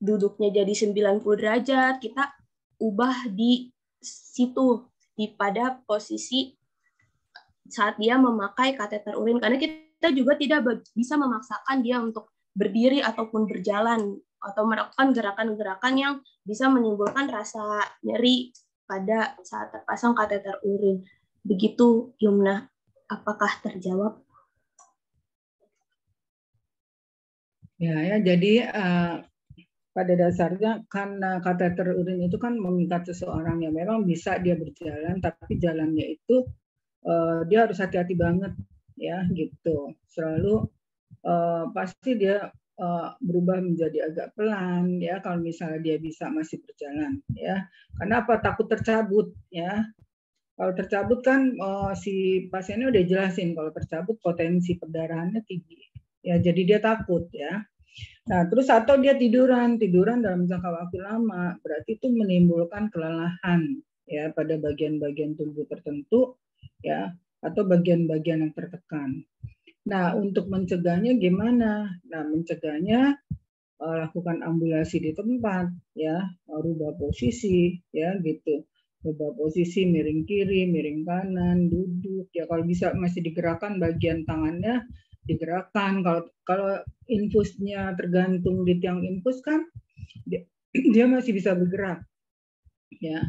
duduknya jadi 90 derajat, kita ubah di situ, pada posisi saat dia memakai kateter urin, karena kita juga tidak bisa memaksakan dia untuk berdiri ataupun berjalan atau melakukan gerakan-gerakan yang bisa menimbulkan rasa nyeri pada saat terpasang kateter urin. Begitu Yumna, apakah terjawab? Ya, jadi pada dasarnya karena kateter urin itu kan mengikat seseorang yang memang bisa dia berjalan, tapi jalannya itu dia harus hati-hati banget ya gitu. Selalu pasti dia berubah menjadi agak pelan ya kalau misalnya dia bisa masih berjalan ya. Karena apa? Takut tercabut ya. Kalau tercabut kan si pasiennya udah jelasin kalau tercabut potensi perdarahannya tinggi. Ya jadi dia takut ya. Nah, terus atau dia tiduran dalam jangka waktu lama, berarti itu menimbulkan kelelahan ya pada bagian-bagian tubuh tertentu ya atau bagian-bagian yang tertekan. Nah, untuk mencegahnya gimana? Nah, mencegahnya lakukan ambulasi di tempat ya, rubah posisi ya gitu. Rubah posisi miring kiri, miring kanan, duduk ya kalau bisa masih digerakkan bagian tangannya digerakkan. Kalau infusnya tergantung di tiang infus kan dia masih bisa bergerak ya.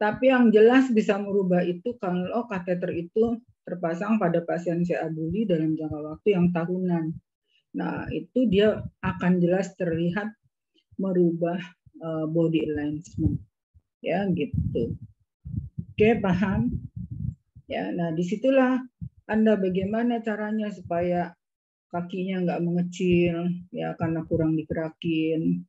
Tapi yang jelas bisa merubah itu kalau kateter itu terpasang pada pasien CA Bully dalam jangka waktu yang tahunan. Nah, itu dia akan jelas terlihat merubah body alignment ya gitu. Oke, paham? Ya, nah disitulah Anda bagaimana caranya supaya kakinya nggak mengecil, ya karena kurang digerakin.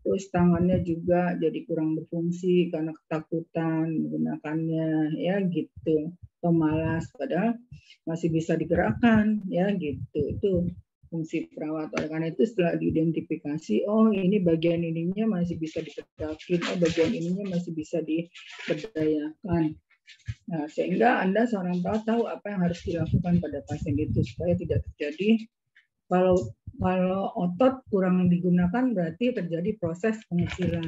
Terus tangannya juga jadi kurang berfungsi karena ketakutan menggunakannya, ya gitu. Atau malas, padahal masih bisa digerakkan, ya gitu. Itu fungsi perawat. Oleh karena itu setelah diidentifikasi, oh ini bagian ininya masih bisa digerakin, oh bagian ininya masih bisa diberdayakan. Nah, sehingga Anda seorang perawat tahu apa yang harus dilakukan pada pasien itu supaya tidak terjadi kalau otot kurang digunakan berarti terjadi proses pengecilan.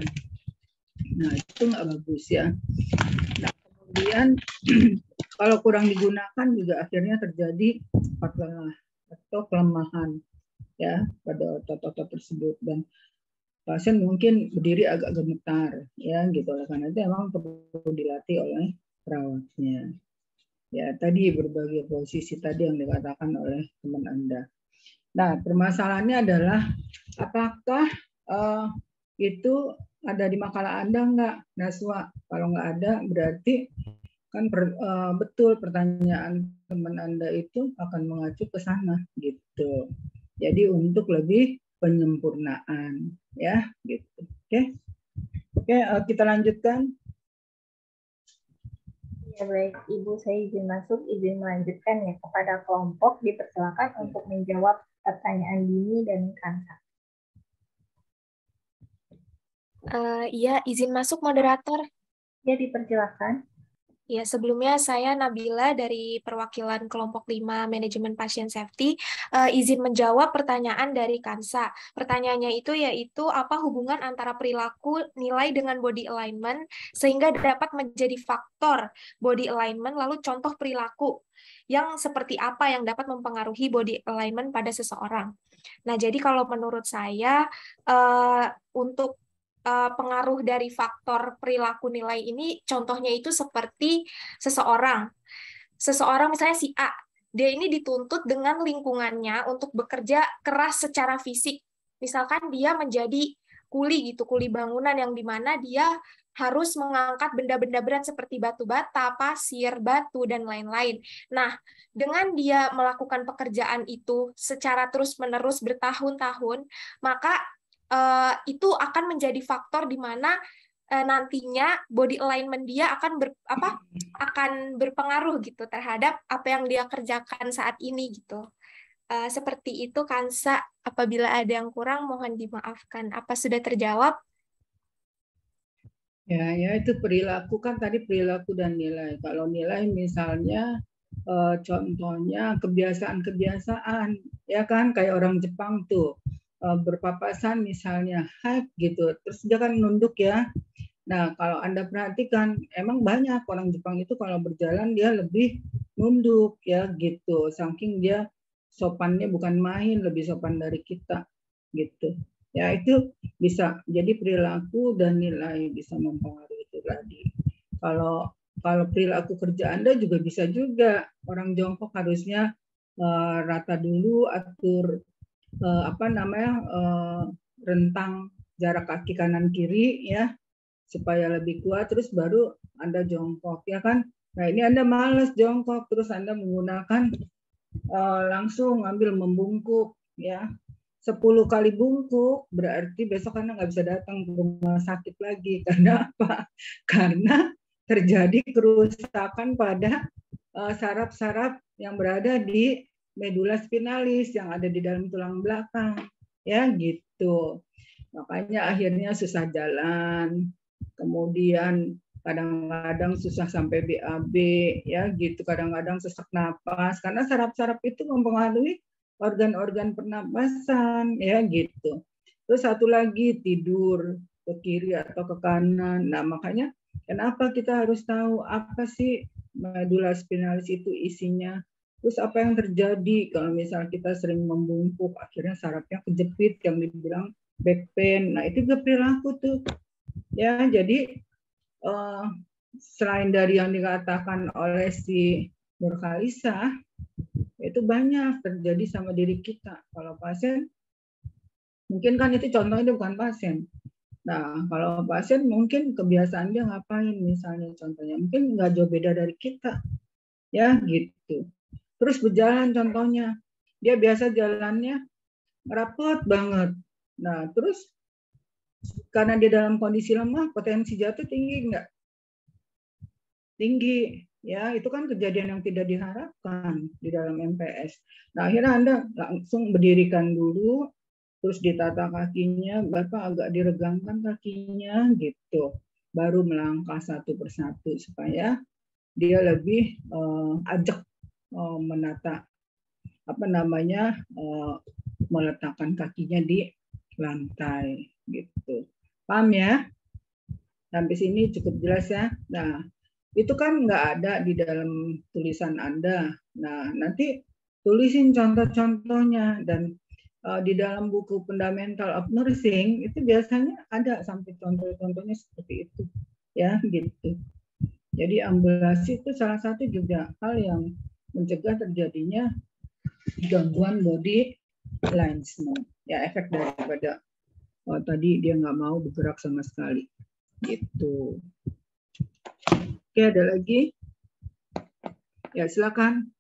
Nah, itu nggak bagus ya. Nah, kemudian kalau kurang digunakan juga akhirnya terjadi otot lelah atau kelemahan ya pada otot-otot tersebut dan pasien mungkin berdiri agak gemetar ya gitu. Oleh karena itu memang perlu dilatih oleh perawatnya. Ya, tadi berbagai posisi tadi yang dikatakan oleh teman Anda. Nah, permasalahannya adalah apakah itu ada di makalah Anda enggak, Naswa? Kalau enggak ada, berarti kan betul pertanyaan teman Anda itu akan mengacu ke sana gitu. Jadi untuk lebih penyempurnaan ya gitu. Oke, kita lanjutkan. Ya baik, Ibu, saya izin masuk, izin melanjutkan ya kepada kelompok, dipersilakan untuk menjawab pertanyaan Dini dan Kansa. Iya, izin masuk moderator. Ya, dipersilakan. Ya, sebelumnya saya Nabila dari perwakilan kelompok 5 Manajemen Pasien Safety, izin menjawab pertanyaan dari Kansa. Pertanyaannya itu yaitu apa hubungan antara perilaku nilai dengan body alignment sehingga dapat menjadi faktor body alignment, lalu contoh perilaku yang seperti apa yang dapat mempengaruhi body alignment pada seseorang. Nah, jadi kalau menurut saya untuk pengaruh dari faktor perilaku nilai ini contohnya itu seperti seseorang misalnya si A, dia ini dituntut dengan lingkungannya untuk bekerja keras secara fisik. Misalkan dia menjadi kuli gitu, kuli bangunan yang dimana dia harus mengangkat benda-benda berat seperti batu bata, pasir, batu, dan lain-lain. Nah, dengan dia melakukan pekerjaan itu secara terus-menerus bertahun-tahun, maka itu akan menjadi faktor di mana nantinya body alignment dia akan berpengaruh gitu terhadap apa yang dia kerjakan saat ini gitu. Seperti itu Kansa, apabila ada yang kurang mohon dimaafkan. Apa sudah terjawab? Ya itu perilaku kan tadi perilaku dan nilai. Kalau nilai misalnya contohnya kebiasaan-kebiasaan ya kan kayak orang Jepang tuh. Berpapasan misalnya hike gitu, terus dia kan nunduk ya. Nah kalau Anda perhatikan emang banyak orang Jepang itu kalau berjalan dia lebih nunduk ya gitu, saking dia sopannya bukan main, lebih sopan dari kita gitu. Ya itu bisa jadi perilaku dan nilai bisa mempengaruhi itu tadi. Kalau perilaku kerja Anda juga bisa juga orang jongkok harusnya rata dulu, atur rentang jarak kaki kanan kiri ya, supaya lebih kuat, terus baru Anda jongkok ya kan. Nah ini Anda males jongkok, terus Anda menggunakan langsung ambil membungkuk ya. 10 kali bungkuk berarti besok Anda nggak bisa datang ke rumah sakit lagi. Karena apa? Karena terjadi kerusakan pada saraf-saraf yang berada di medula spinalis yang ada di dalam tulang belakang ya gitu. Makanya akhirnya susah jalan, kemudian kadang-kadang susah sampai BAB ya gitu, kadang-kadang sesak napas karena saraf-saraf itu mempengaruhi organ-organ pernapasan ya gitu. Terus satu lagi tidur ke kiri atau ke kanan. Nah makanya kenapa kita harus tahu apa sih medula spinalis itu isinya. Terus apa yang terjadi kalau misal kita sering membungkuk, akhirnya sarafnya kejepit yang dibilang back pain. Nah itu juga perilaku tuh ya. Jadi selain dari yang dikatakan oleh si Nurkhalisa, itu banyak terjadi sama diri kita. Kalau pasien mungkin kan itu contohnya bukan pasien. Nah kalau pasien mungkin kebiasaan dia ngapain misalnya, contohnya mungkin nggak jauh beda dari kita ya gitu. Terus berjalan contohnya, dia biasa jalannya rapet banget. Nah, terus karena dia dalam kondisi lemah, potensi jatuh tinggi enggak? Tinggi. Ya, itu kan kejadian yang tidak diharapkan di dalam MPS. Nah, akhirnya Anda langsung berdirikan dulu, terus ditata kakinya, Bapak agak diregangkan kakinya gitu. Baru melangkah satu persatu supaya dia lebih ajak menata meletakkan kakinya di lantai gitu. Paham ya? Sampai sini cukup jelas ya. Nah, itu kan nggak ada di dalam tulisan Anda. Nah, nanti tulisin contoh-contohnya dan di dalam buku Fundamental of Nursing itu biasanya ada sampai contoh-contohnya seperti itu. Ya, gitu. Jadi ambulasi itu salah satu juga hal yang mencegah terjadinya gangguan body alignment. Ya, efek daripada tadi dia nggak mau bergerak sama sekali. Gitu. Oke, ada lagi? Ya, silakan.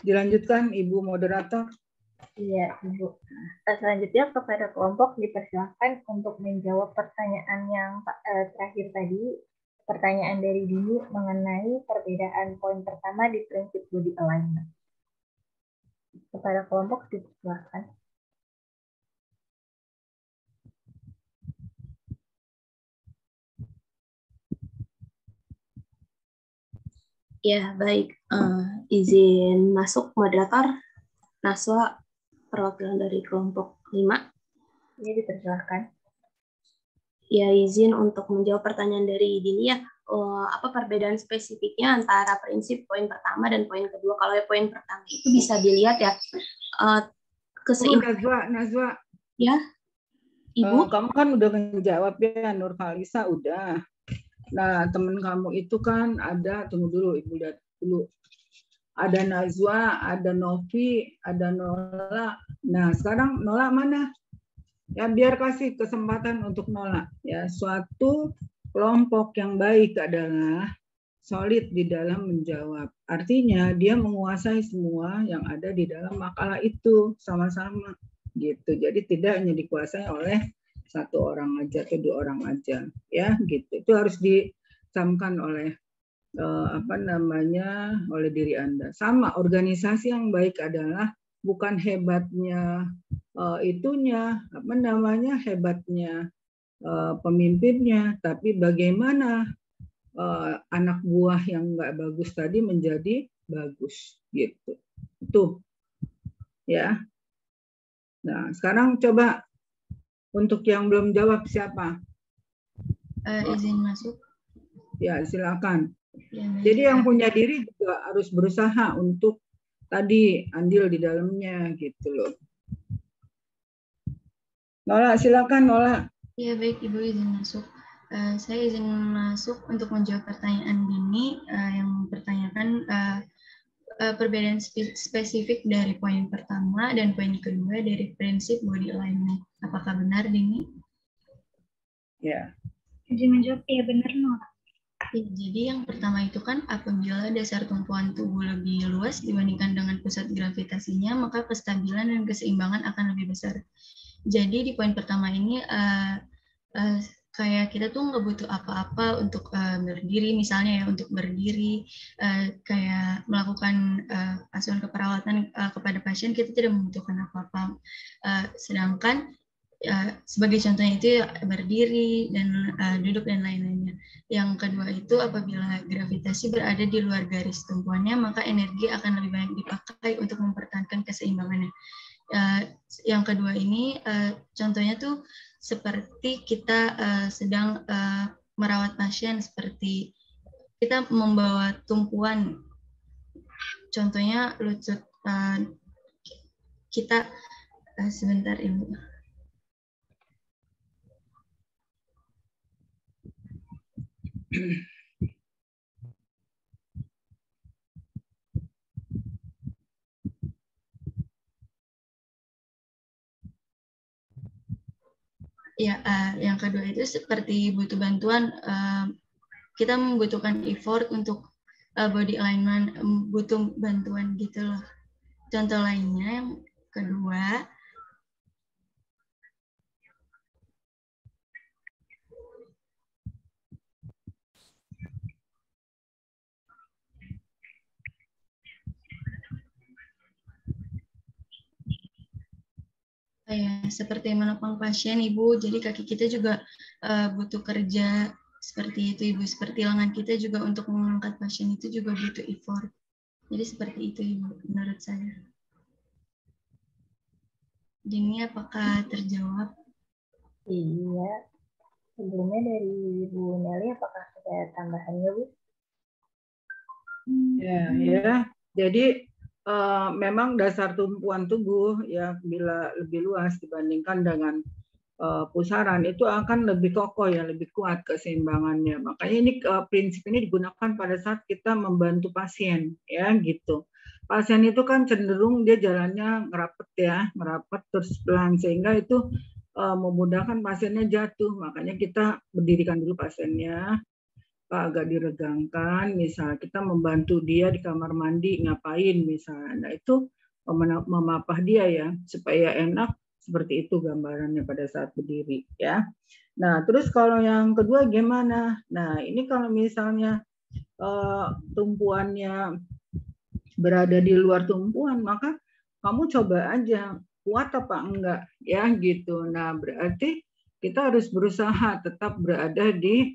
Dilanjutkan, Ibu Moderator. Iya, Ibu. Selanjutnya kepada kelompok dipersilakan untuk menjawab pertanyaan yang terakhir tadi. Pertanyaan dari Dini mengenai perbedaan poin pertama di prinsip body alignment. Kepada kelompok dipersilakan. Ya, baik. Izin masuk, moderator. Naswa, perwakilan dari kelompok 5. Ya, dipersilakan. Ya, izin untuk menjawab pertanyaan dari Dini ya. Apa perbedaan spesifiknya antara prinsip poin pertama dan poin kedua? Kalau poin pertama itu bisa dilihat ya. Nazwa. Ya, Ibu. Kamu kan udah menjawab ya, Nurkhalisa udah. Nah, teman kamu itu kan ada, tunggu dulu, Ibu lihat dulu. Ada Nazwa, ada Novi, ada Nola. Nah, sekarang Nola mana? Ya, biar kasih kesempatan untuk Nola. Ya, suatu kelompok yang baik adalah solid di dalam menjawab. Artinya dia menguasai semua yang ada di dalam makalah itu sama-sama gitu. Jadi tidak hanya dikuasai oleh satu orang aja atau 2 orang aja, ya gitu. Itu harus disamkan oleh oleh diri Anda. Sama, organisasi yang baik adalah bukan hebatnya hebatnya pemimpinnya, tapi bagaimana anak buah yang nggak bagus tadi menjadi bagus gitu. Itu ya. Nah, sekarang coba untuk yang belum jawab siapa? Izin masuk. Ya, silakan. Ya, jadi yang punya diri juga harus berusaha untuk tadi andil di dalamnya gitu loh. Nola, silakan Nola. Ya, baik Ibu, izin masuk. Saya izin masuk untuk menjawab pertanyaan Dini yang mempertanyakan perbedaan spesifik dari poin pertama dan poin kedua dari prinsip body alignment. Apakah benar, Dini? Ya. Izin menjawab, iya benar, Nora. Ya, jadi yang pertama itu kan apabila dasar tumpuan tubuh lebih luas dibandingkan dengan pusat gravitasinya, maka kestabilan dan keseimbangan akan lebih besar. Jadi di poin pertama ini kayak kita tuh nggak butuh apa-apa untuk berdiri, misalnya ya untuk berdiri, kayak melakukan asuhan keperawatan kepada pasien, kita tidak membutuhkan apa-apa. Sedangkan sebagai contohnya itu berdiri dan duduk dan lain-lainnya. Yang kedua itu apabila gravitasi berada di luar garis tumpuannya, maka energi akan lebih banyak dipakai untuk mempertahankan keseimbangannya. Yang kedua ini contohnya tuh seperti kita sedang merawat pasien, seperti kita membawa tumpuan, contohnya lutut kita sebentar Ibu. Ya, yang kedua itu seperti butuh bantuan, kita membutuhkan effort untuk body alignment, butuh bantuan gitu loh. Contoh lainnya yang kedua, seperti menopang pasien Ibu, jadi kaki kita juga butuh kerja seperti itu Ibu, seperti lengan kita juga untuk mengangkat pasien itu juga butuh effort. Jadi seperti itu Ibu menurut saya. Ini apakah terjawab? Iya. Sebelumnya dari Bu Nelly, apakah ada tambahannya Bu? Ya. Jadi memang dasar tumpuan tubuh ya bila lebih luas dibandingkan dengan pusaran itu akan lebih kokoh ya, lebih kuat keseimbangannya. Makanya ini prinsip ini digunakan pada saat kita membantu pasien ya gitu. Pasien itu kan cenderung dia jalannya ngerapet terus pelan, sehingga itu memudahkan pasiennya jatuh. Makanya kita berdirikan dulu pasiennya, agak diregangkan, misal kita membantu dia di kamar mandi ngapain misalnya. Nah itu memapah dia ya supaya enak, seperti itu gambarannya pada saat berdiri ya. Nah terus kalau yang kedua gimana? Nah ini kalau misalnya tumpuannya berada di luar tumpuan, maka kamu coba aja kuat apa enggak ya gitu. Nah berarti kita harus berusaha tetap berada di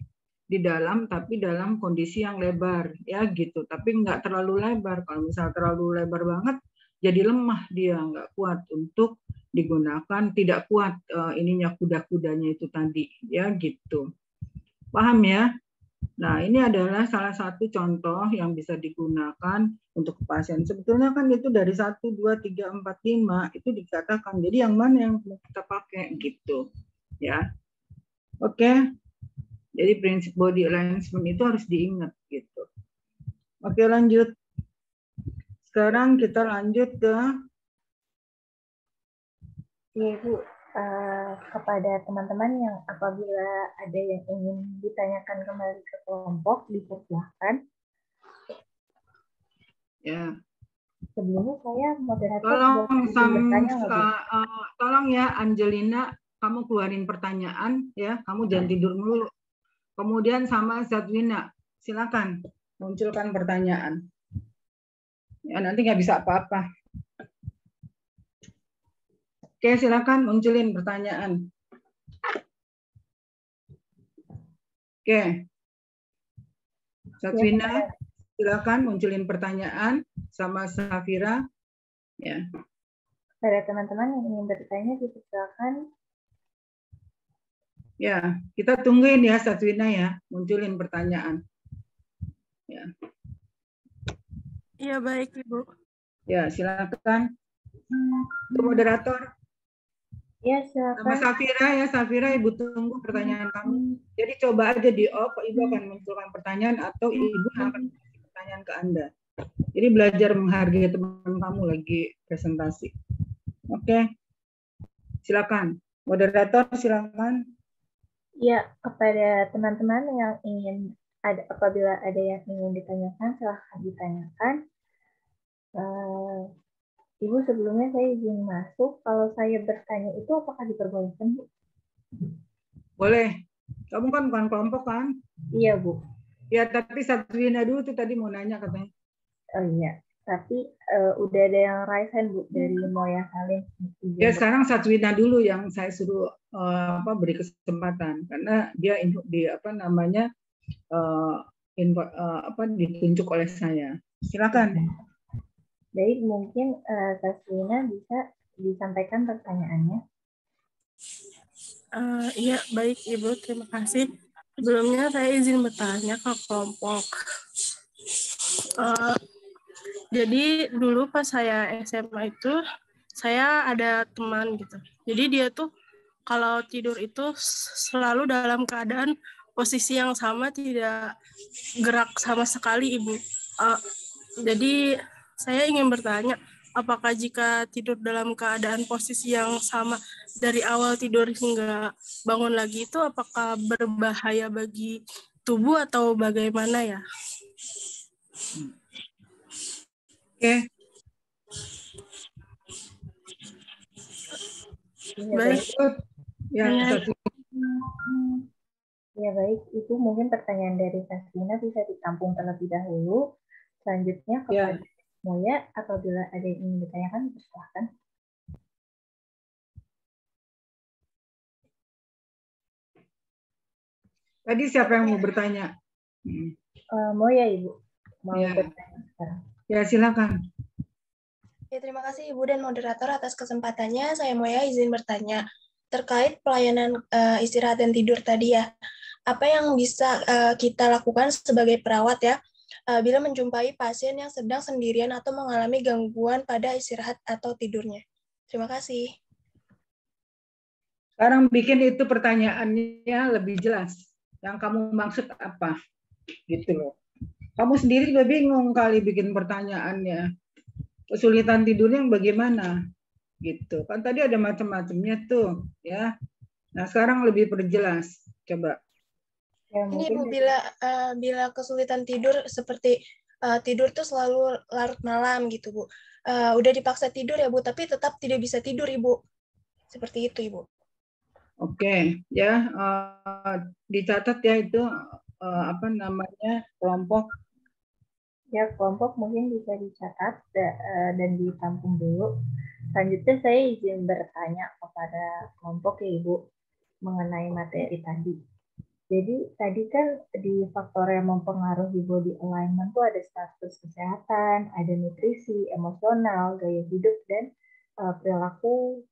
dalam, tapi dalam kondisi yang lebar ya gitu, tapi nggak terlalu lebar. Kalau misal terlalu lebar banget jadi lemah, dia nggak kuat untuk digunakan, tidak kuat ininya kuda-kudanya itu tadi ya gitu. Paham ya? Nah ini adalah salah satu contoh yang bisa digunakan untuk pasien. Sebetulnya kan itu dari 1, 2, 3, 4, 5 itu dikatakan, jadi yang mana yang kita pakai gitu ya. Oke. Jadi prinsip body alignment itu harus diingat gitu. Oke lanjut. Sekarang kita lanjut ke Ibu, kepada teman-teman yang apabila ada yang ingin ditanyakan kembali ke kelompok, dipersilahkan. Ya. Sebelumnya saya moderator tolong ya Angelina, kamu keluarin pertanyaan ya, kamu jangan tidur mulu. Kemudian sama Zadwina, silakan munculkan pertanyaan. Ya nanti nggak bisa apa-apa. Oke, silakan munculin pertanyaan. Oke. Zadwina, silakan munculin pertanyaan sama Safira. Ya. Pada teman-teman yang ingin bertanya, silakan. Ya, kita tungguin ya Zadwina ya, munculin pertanyaan. Ya. Iya baik Ibu. Ya, silakan. Moderator. Ya, silakan. Sama Safira ya, Safira Ibu tunggu pertanyaan kamu. Jadi coba aja di off, Ibu akan munculkan pertanyaan atau Ibu akan pertanyaan ke Anda. Jadi belajar menghargai teman kamu lagi presentasi. Oke. Silakan. Moderator silakan. Ya, kepada teman-teman yang ingin apabila ada yang ingin ditanyakan, silahkan ditanyakan. Ibu, sebelumnya saya izin masuk. Kalau saya bertanya itu apakah diperbolehkan, Bu? Boleh. Kamu kan bukan kelompok kan? Iya, Bu. Ya, tapi Sabrina dulu tuh tadi mau nanya katanya. Oh iya, tapi udah ada yang raise hand, Bu, dari Moya Salim. Ya, sekarang Sabrina dulu yang saya suruh beri kesempatan karena dia ditunjuk oleh saya. Silakan. Baik, mungkin Sabrina bisa disampaikan pertanyaannya. Iya, baik Ibu, terima kasih. Sebelumnya saya izin bertanya ke kelompok. Jadi dulu pas saya SMA itu, saya ada teman gitu. Jadi dia tuh kalau tidur itu selalu dalam keadaan posisi yang sama, tidak gerak sama sekali, Ibu. Jadi saya ingin bertanya, apakah jika tidur dalam keadaan posisi yang sama dari awal tidur hingga bangun lagi itu apakah berbahaya bagi tubuh atau bagaimana ya? Oke. Baik. Ya, baik. Itu mungkin pertanyaan dari Sabrina bisa ditampung terlebih dahulu. Selanjutnya kepada Moya, apabila ada yang ingin ditanyakan, silahkan. Tadi siapa yang mau bertanya? Moya, Ibu. Mau bertanya sekarang. Ya, silakan. Ya, terima kasih Ibu dan moderator atas kesempatannya. Saya Moya izin bertanya terkait pelayanan istirahat dan tidur tadi ya. Apa yang bisa kita lakukan sebagai perawat ya bila menjumpai pasien yang sedang sendirian atau mengalami gangguan pada istirahat atau tidurnya? Terima kasih. Sekarang bikin itu pertanyaannya lebih jelas. Yang kamu maksud apa? Gitu loh. Kamu sendiri juga bingung kali bikin pertanyaannya. Kesulitan tidurnya yang bagaimana? Gitu. Kan tadi ada macam-macamnya tuh, ya. Nah, sekarang lebih perjelas. Coba. Ya, ini Ibu bila kesulitan tidur seperti tidur tuh selalu larut malam gitu, Bu. Udah dipaksa tidur ya, Bu, tapi tetap tidak bisa tidur, Ibu. Seperti itu, Ibu. Oke, ya dicatat ya itu kelompok. Ya, kelompok mungkin bisa dicatat dan ditampung dulu. Selanjutnya saya izin bertanya kepada kelompok ya Ibu mengenai materi tadi. Jadi tadi kan di faktor yang mempengaruhi body alignment itu ada status kesehatan, ada nutrisi, emosional, gaya hidup, dan perilaku.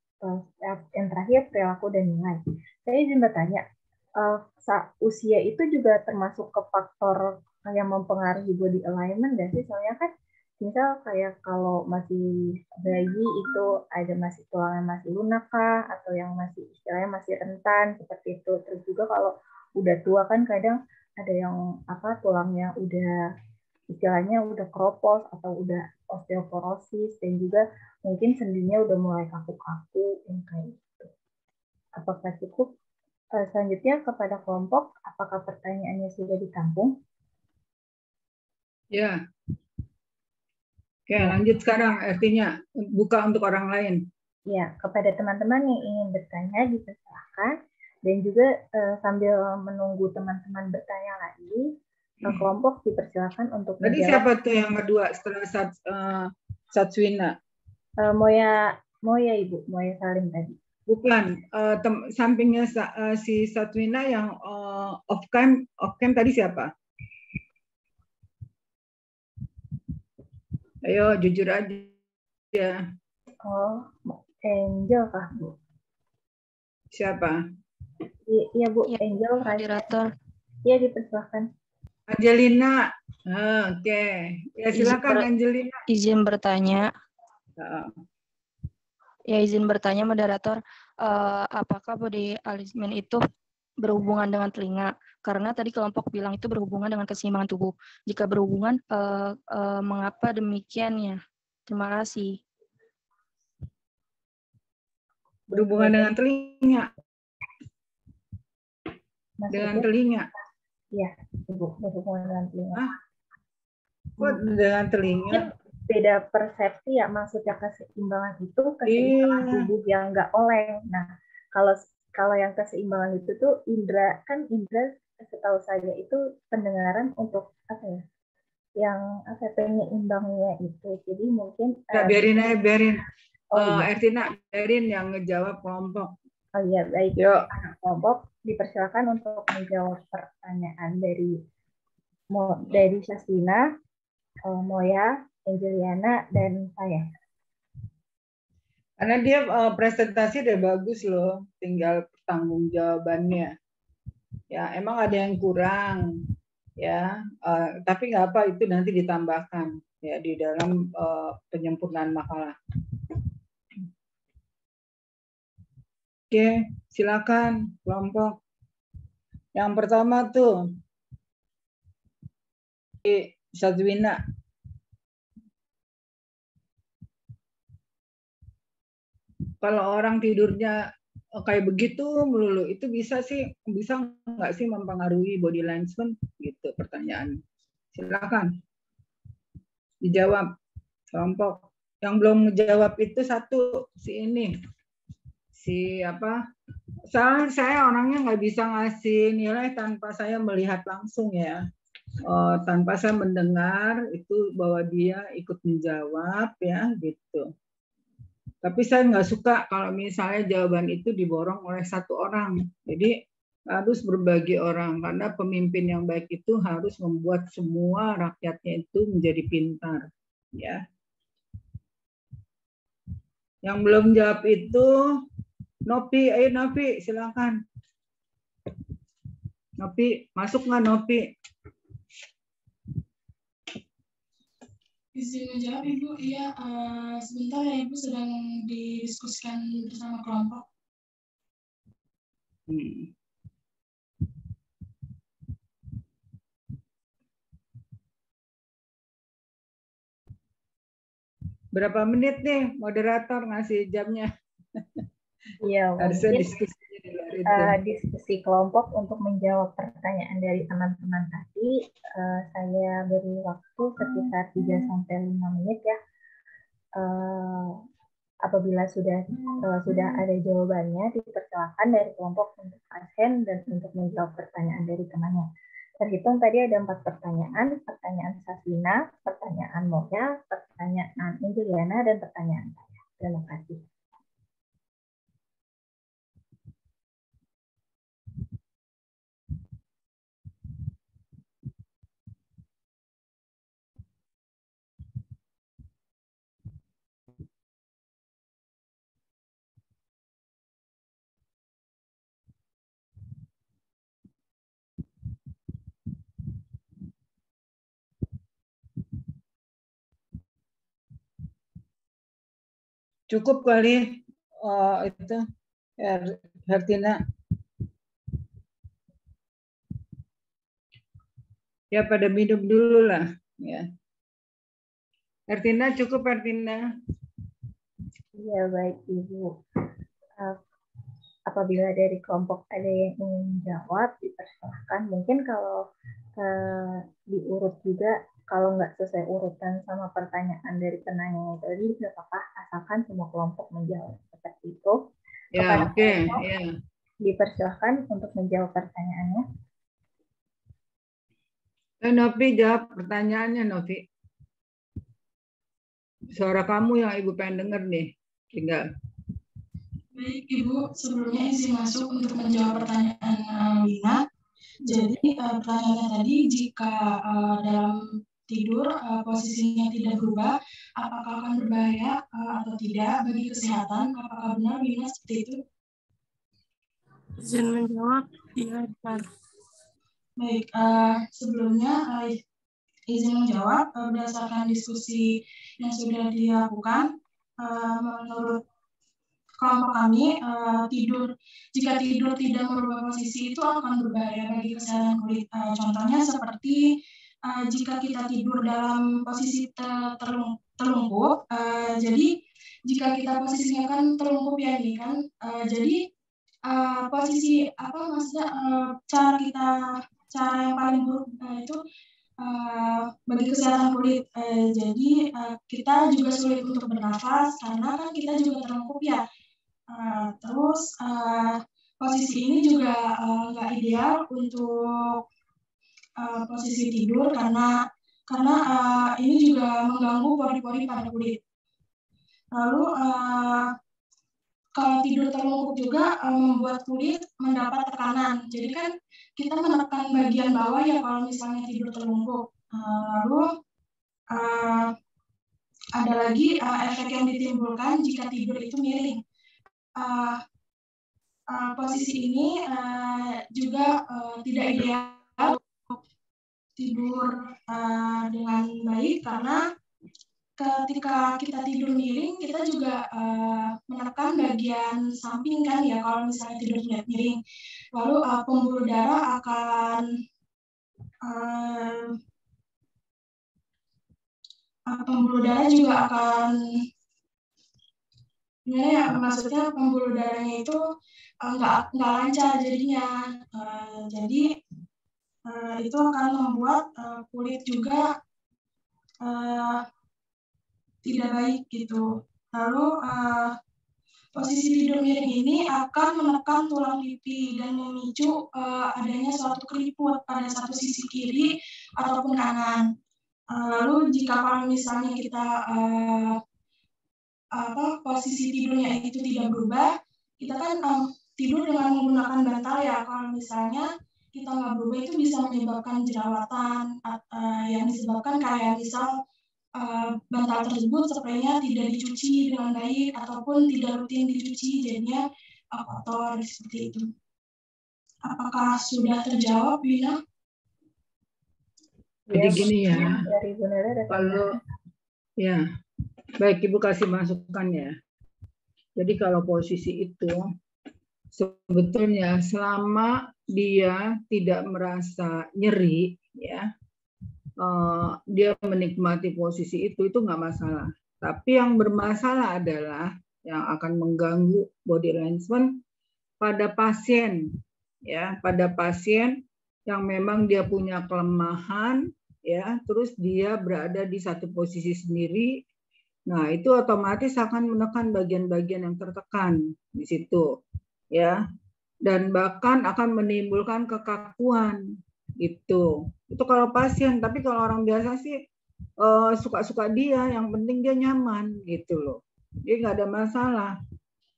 Yang terakhir perilaku dan nilai. Saya izin bertanya, usia itu juga termasuk ke faktor yang mempengaruhi body alignment nggak sih? Soalnya kan misal kayak kalau masih bayi itu ada masih tulangnya masih lunak kah, atau yang masih istilahnya masih rentan seperti itu. Terus juga kalau udah tua kan kadang ada yang tulangnya udah istilahnya udah keropos atau udah osteoporosis, dan juga mungkin sendinya udah mulai kaku-kaku yang kayak gitu. Apakah cukup? Selanjutnya kepada kelompok, apakah pertanyaannya sudah ditampung? Ya. Oke, lanjut sekarang artinya buka untuk orang lain. Ya, kepada teman-teman yang ingin bertanya dipersilakan, dan juga sambil menunggu teman-teman bertanya lagi, kelompok dipersilakan untuk menjawab. Tadi siapa tuh yang kedua setelah Satswina? Moya Ibu, Moya Salim tadi. Bukan, sampingnya si Satswina yang off cam tadi siapa? Ayo jujur aja. Oh, Angel kah Bu? Siapa? Iya Bu, ya, Angel. Moderator. Iya, dipersilakan. Angelina. Oke. Ya silakan Angelina. Izin bertanya. Ya, izin bertanya moderator, apakah body alignment itu berhubungan dengan telinga? Karena tadi kelompok bilang itu berhubungan dengan keseimbangan tubuh. Jika berhubungan, mengapa demikian ya? Terima kasih. Berhubungan dengan telinga. Dengan telinga? Iya, Ibu, berhubungan dengan telinga. Kok dengan telinga? Mungkin beda persepsi ya, maksudnya keseimbangan itu keseimbangan tubuh yang nggak oleng. Nah, kalau yang keseimbangan itu tuh indra setahu saya itu pendengaran untuk apa ya? Yang penyeimbangnya itu. Jadi mungkin biarin. Iya. Ertina, biarin yang ngejawab kelompok. Oh iya, baik. Yuk. Kelompok dipersilakan untuk menjawab pertanyaan dari Syastina, Moya, Angeliana, dan saya. Karena dia presentasi udah bagus loh, tinggal tanggung jawabannya. Ya, emang ada yang kurang, ya. Tapi nggak apa, itu nanti ditambahkan ya di dalam penyempurnaan makalah. Oke, silakan kelompok. Yang pertama tuh, Syazwina. Kalau orang tidurnya kayak begitu melulu, itu bisa nggak sih mempengaruhi body language gitu pertanyaan. Silakan dijawab kelompok. Yang belum menjawab itu satu saya orangnya nggak bisa ngasih nilai tanpa saya melihat langsung ya, tanpa saya mendengar itu bahwa dia ikut menjawab ya gitu. Tapi saya nggak suka kalau misalnya jawaban itu diborong oleh satu orang. Jadi harus berbagi orang, karena pemimpin yang baik itu harus membuat semua rakyatnya itu menjadi pintar ya. Yang belum jawab itu Nopi, ayo Nopi, silakan. Nopi, masuk nggak Nopi? Izin menjawab Ibu, iya sebentar ya Ibu, sedang didiskusikan bersama kelompok. Berapa menit nih moderator ngasih jamnya? Iya, harusnya diskusi kelompok untuk menjawab pertanyaan dari teman-teman tadi. Saya beri waktu sekitar 3-5 menit ya. Apabila sudah ada jawabannya, dipersilakan dari kelompok untuk absen dan untuk menjawab pertanyaan dari temannya. Terhitung tadi ada 4 pertanyaan: pertanyaan Sasina, pertanyaan Moya, pertanyaan Angeliana, dan pertanyaan saya. Terima kasih. Cukup kali itu Hertina. Ya pada minum dulu lah ya. Hertina cukup Hertina. Iya baik Ibu. Apabila dari kelompok ada yang ingin menjawab, dipersilahkan. Mungkin kalau diurut juga, kalau nggak sesuai urutan sama pertanyaan dari penanya tadi, nggak apa-apa, asalkan semua kelompok menjawab seperti itu. Ya, oke. Ya. Dipersilahkan untuk menjawab pertanyaannya. Novi jawab pertanyaannya, Novi. Suara kamu yang Ibu pengen denger nih, tinggal. Baik Ibu, sebelumnya izin masuk untuk menjawab pertanyaan Wina. Jadi pertanyaannya tadi, jika dalam tidur posisinya tidak berubah, apakah akan berbahaya atau tidak bagi kesehatan? Apakah benar Wina seperti itu? Izin menjawab, iya benar. Baik, sebelumnya izin menjawab berdasarkan diskusi yang sudah dilakukan, menurut kelompok kami, jika tidur tidak merubah posisi itu akan berbahaya bagi kesehatan kulit. Contohnya seperti jika kita tidur dalam posisi terlungkup, jadi jika kita posisinya kan terlungkup ya ini kan, jadi posisi apa maksudnya cara yang paling buruk itu bagi kesehatan kulit. Jadi kita juga sulit untuk bernafas karena kan kita juga terlengkup ya. Terus posisi ini juga nggak ideal untuk posisi tidur karena ini juga mengganggu pori-pori pada kulit. Lalu kalau tidur terlungkup juga membuat kulit mendapat tekanan. Jadi kan kita menekan bagian bawah ya kalau misalnya tidur terlungkup. Lalu ada lagi efek yang ditimbulkan jika tidur itu miring. Posisi ini juga tidak ideal untuk tidur dengan baik karena ketika kita tidur miring, kita juga menekan bagian samping kan ya kalau misalnya tidur miring. Lalu pembuluh darah akan pembuluh darah juga akan gimana ya, maksudnya pembuluh darahnya itu nggak lancar jadinya. Jadi itu akan membuat kulit juga tidak baik gitu. Lalu posisi tidur miring ini akan menekan tulang pipi dan memicu adanya suatu keriput pada satu sisi kiri ataupun kanan. Lalu jika kalau misalnya kita posisi tidurnya itu tidak berubah, kita kan tidur dengan menggunakan bantal ya. Kalau misalnya kita nggak berubah itu bisa menyebabkan jerawatan yang disebabkan kayak misal bantal tersebut spraynya tidak dicuci dengan baik ataupun tidak rutin dicuci jadinya kotor seperti itu. Apakah sudah terjawab, Wina? Jadi gini ya, kalau ya baik Ibu kasih masukan ya. Jadi kalau posisi itu sebetulnya selama dia tidak merasa nyeri ya. Dia menikmati posisi itu nggak masalah. Tapi yang bermasalah adalah yang akan mengganggu body alignment pada pasien, ya, pada pasien yang memang dia punya kelemahan, ya, terus dia berada di satu posisi sendiri. Nah, itu otomatis akan menekan bagian-bagian yang tertekan di situ, ya, dan bahkan akan menimbulkan kekakuan. Itu kalau pasien, tapi kalau orang biasa sih suka-suka dia, yang penting dia nyaman gitu loh, dia nggak ada masalah.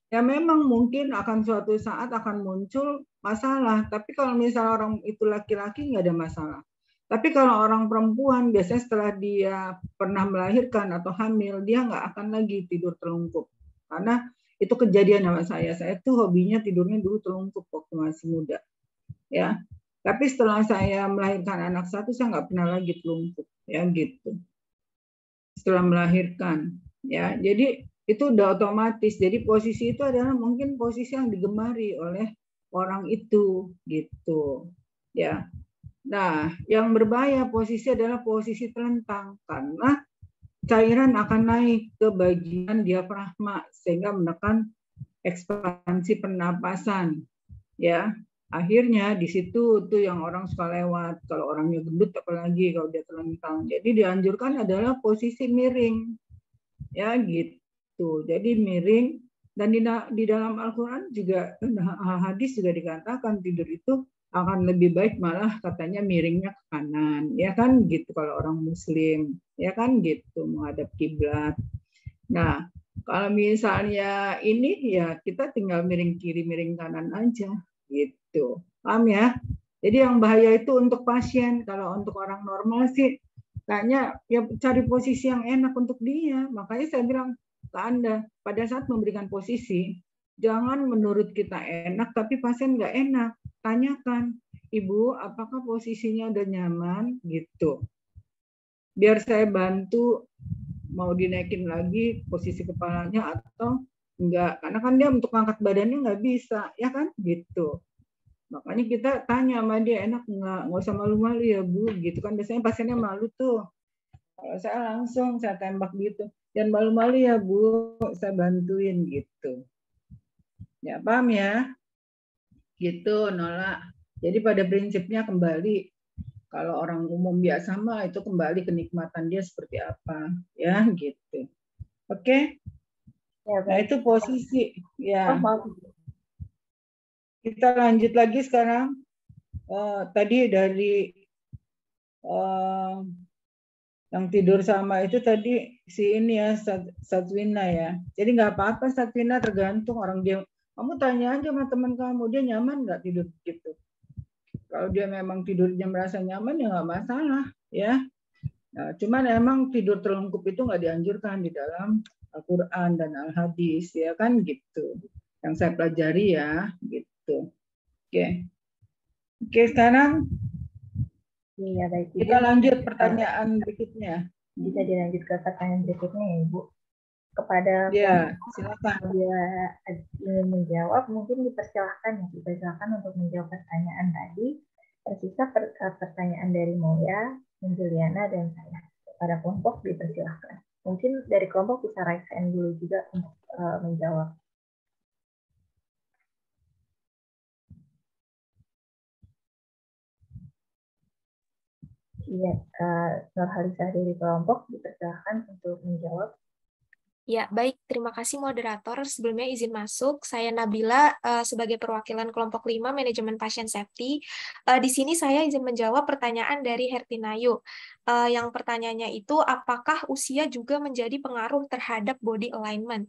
Ya memang mungkin akan suatu saat akan muncul masalah, tapi kalau misalnya orang itu laki-laki nggak ada masalah. Tapi kalau orang perempuan biasanya setelah dia pernah melahirkan atau hamil, dia nggak akan lagi tidur terlungkup, karena itu kejadian sama saya. Saya tuh hobinya tidurnya dulu terlungkup waktu masih muda, ya. Tapi setelah saya melahirkan anak satu, saya nggak pernah lagi terlungkup, ya gitu. Setelah melahirkan, ya. Jadi itu udah otomatis. Jadi posisi itu adalah mungkin posisi yang digemari oleh orang itu, gitu, ya. Nah, yang berbahaya posisi adalah posisi telentang karena cairan akan naik ke bagian diafragma sehingga menekan ekspansi pernapasan, ya. Akhirnya di situ tuh yang orang suka lewat. Kalau orangnya gendut apalagi kalau dia telentang. Jadi dianjurkan adalah posisi miring, ya gitu. Jadi miring, dan di dalam Al-Quran juga hadis juga dikatakan tidur itu akan lebih baik malah katanya miringnya ke kanan, ya kan gitu kalau orang Muslim, ya kan gitu menghadap kiblat. Nah kalau misalnya ini ya kita tinggal miring kiri miring kanan aja. Gitu, paham ya? Jadi yang bahaya itu untuk pasien. Kalau untuk orang normal sih kayaknya ya cari posisi yang enak untuk dia. Makanya saya bilang ke Anda pada saat memberikan posisi, jangan menurut kita enak tapi pasien nggak enak. Tanyakan, Ibu, apakah posisinya udah nyaman? Gitu. Biar saya bantu mau dinaikin lagi posisi kepalanya atau enggak, karena kan dia untuk angkat badannya nggak bisa, ya kan, gitu. Makanya kita tanya sama dia, enak nggak usah malu-malu ya Bu, gitu kan. Biasanya pasiennya malu tuh. Kalau saya langsung saya tembak gitu, jangan malu-malu ya Bu, saya bantuin gitu. Ya paham ya? gitu, nolak. Jadi pada prinsipnya kembali, kalau orang umum biasa mah itu kembali kenikmatan dia seperti apa, ya gitu. Oke? Ya, Nah baik. itu posisi, ya. Oh, maaf. Kita lanjut lagi sekarang. Tadi dari yang tidur sama itu tadi si ini ya, Satwina ya. Jadi nggak apa-apa Satwina, tergantung orang dia. Kamu tanya aja sama teman kamu, dia nyaman nggak tidur gitu. Kalau dia memang tidurnya merasa nyaman ya nggak masalah ya. Nah, cuman emang tidur terlengkup itu nggak dianjurkan di dalam Al-Quran dan Al-Hadis ya kan gitu. Yang saya pelajari ya gitu. Oke, sekarang Iya, baik. kita lanjut pertanyaan berikutnya. Bisa dilanjut ke pertanyaan berikutnya ya, Ibu. Kepada ya, silakan. Bila ingin menjawab, mungkin dipersilahkan untuk menjawab pertanyaan tadi. Tersisa pertanyaan dari Moya, Juliana, dan saya. Pada kelompok dipersilahkan. Mungkin dari kelompok bisa raise hand dulu juga untuk menjawab. Iya, Nurhalisah dari kelompok dipersilahkan untuk menjawab. Ya, baik. Terima kasih moderator. Sebelumnya izin masuk. Saya Nabila sebagai perwakilan kelompok 5 Manajemen Pasien Safety. Di sini saya izin menjawab pertanyaan dari Hertinayu. Yang pertanyaannya itu, apakah usia juga menjadi pengaruh terhadap body alignment?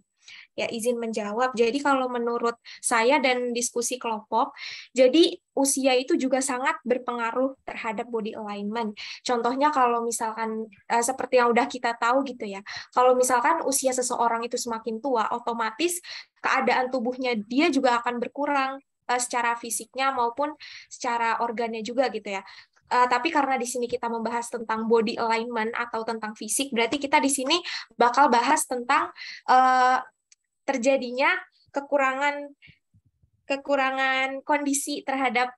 Ya, izin menjawab. Jadi kalau menurut saya dan diskusi kelompok, jadi usia itu juga sangat berpengaruh terhadap body alignment. Contohnya kalau misalkan seperti yang udah kita tahu gitu ya, kalau misalkan usia seseorang itu semakin tua, otomatis keadaan tubuhnya dia juga akan berkurang secara fisiknya maupun secara organnya juga gitu ya. Tapi karena di sini kita membahas tentang body alignment atau tentang fisik, berarti kita di sini bakal bahas tentang terjadinya kekurangan kondisi terhadap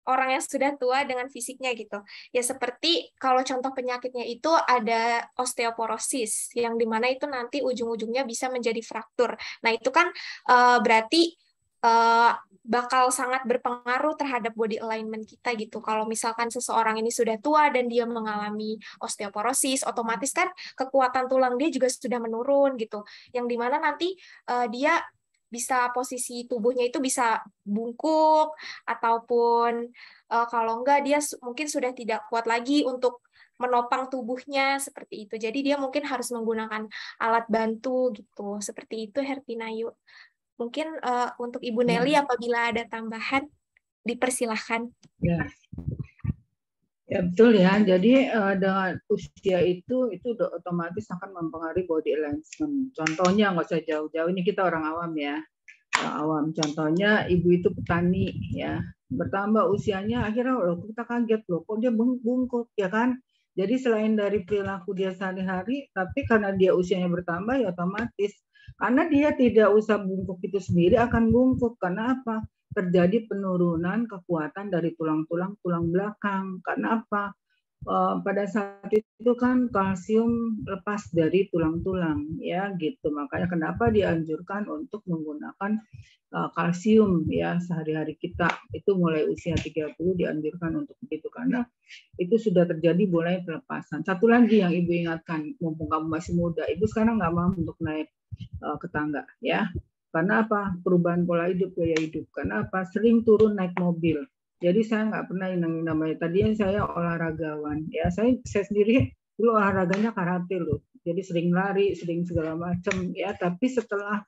orang yang sudah tua dengan fisiknya gitu. Ya seperti kalau contoh penyakitnya itu ada osteoporosis yang dimana itu nanti ujung-ujungnya bisa menjadi fraktur. Nah itu kan berarti bakal sangat berpengaruh terhadap body alignment kita gitu. Kalau misalkan seseorang ini sudah tua dan dia mengalami osteoporosis, otomatis kan kekuatan tulang dia juga sudah menurun gitu. Yang dimana nanti dia bisa posisi tubuhnya itu bisa bungkuk ataupun kalau enggak dia mungkin sudah tidak kuat lagi untuk menopang tubuhnya seperti itu. Jadi dia mungkin harus menggunakan alat bantu gitu. Seperti itu Hertinayu. Mungkin untuk Ibu Nelly apabila ada tambahan dipersilahkan. Ya. Ya betul ya. Jadi dengan usia itu udah otomatis akan mempengaruhi body alignment. Contohnya nggak usah jauh-jauh, ini kita orang awam ya. Orang awam. Contohnya ibu itu petani ya. Bertambah usianya akhirnya loh kita kaget loh kok dia bungkuk ya kan. Jadi selain dari perilaku dia sehari-hari, tapi karena dia usianya bertambah ya otomatis. Karena dia tidak usah bungkuk itu sendiri akan bungkuk. Karena apa? Terjadi penurunan kekuatan dari tulang-tulang belakang. Karena apa? Pada saat itu kan kalsium lepas dari tulang-tulang ya gitu. Makanya kenapa dianjurkan untuk menggunakan kalsium ya sehari-hari kita. Itu mulai usia 30 dianjurkan untuk begitu karena itu sudah terjadi mulai pelepasan. Satu lagi yang Ibu ingatkan, mumpung kamu masih muda, Ibu sekarang nggak mau untuk naik ke tangga ya. Karena apa? Perubahan pola hidup, gaya hidup. Karena apa? Sering turun naik mobil. Jadi saya nggak pernah yang namanya. Tadinya saya olahragawan. Ya saya sendiri dulu olahraganya karate loh. Jadi sering lari, sering segala macam. Ya tapi setelah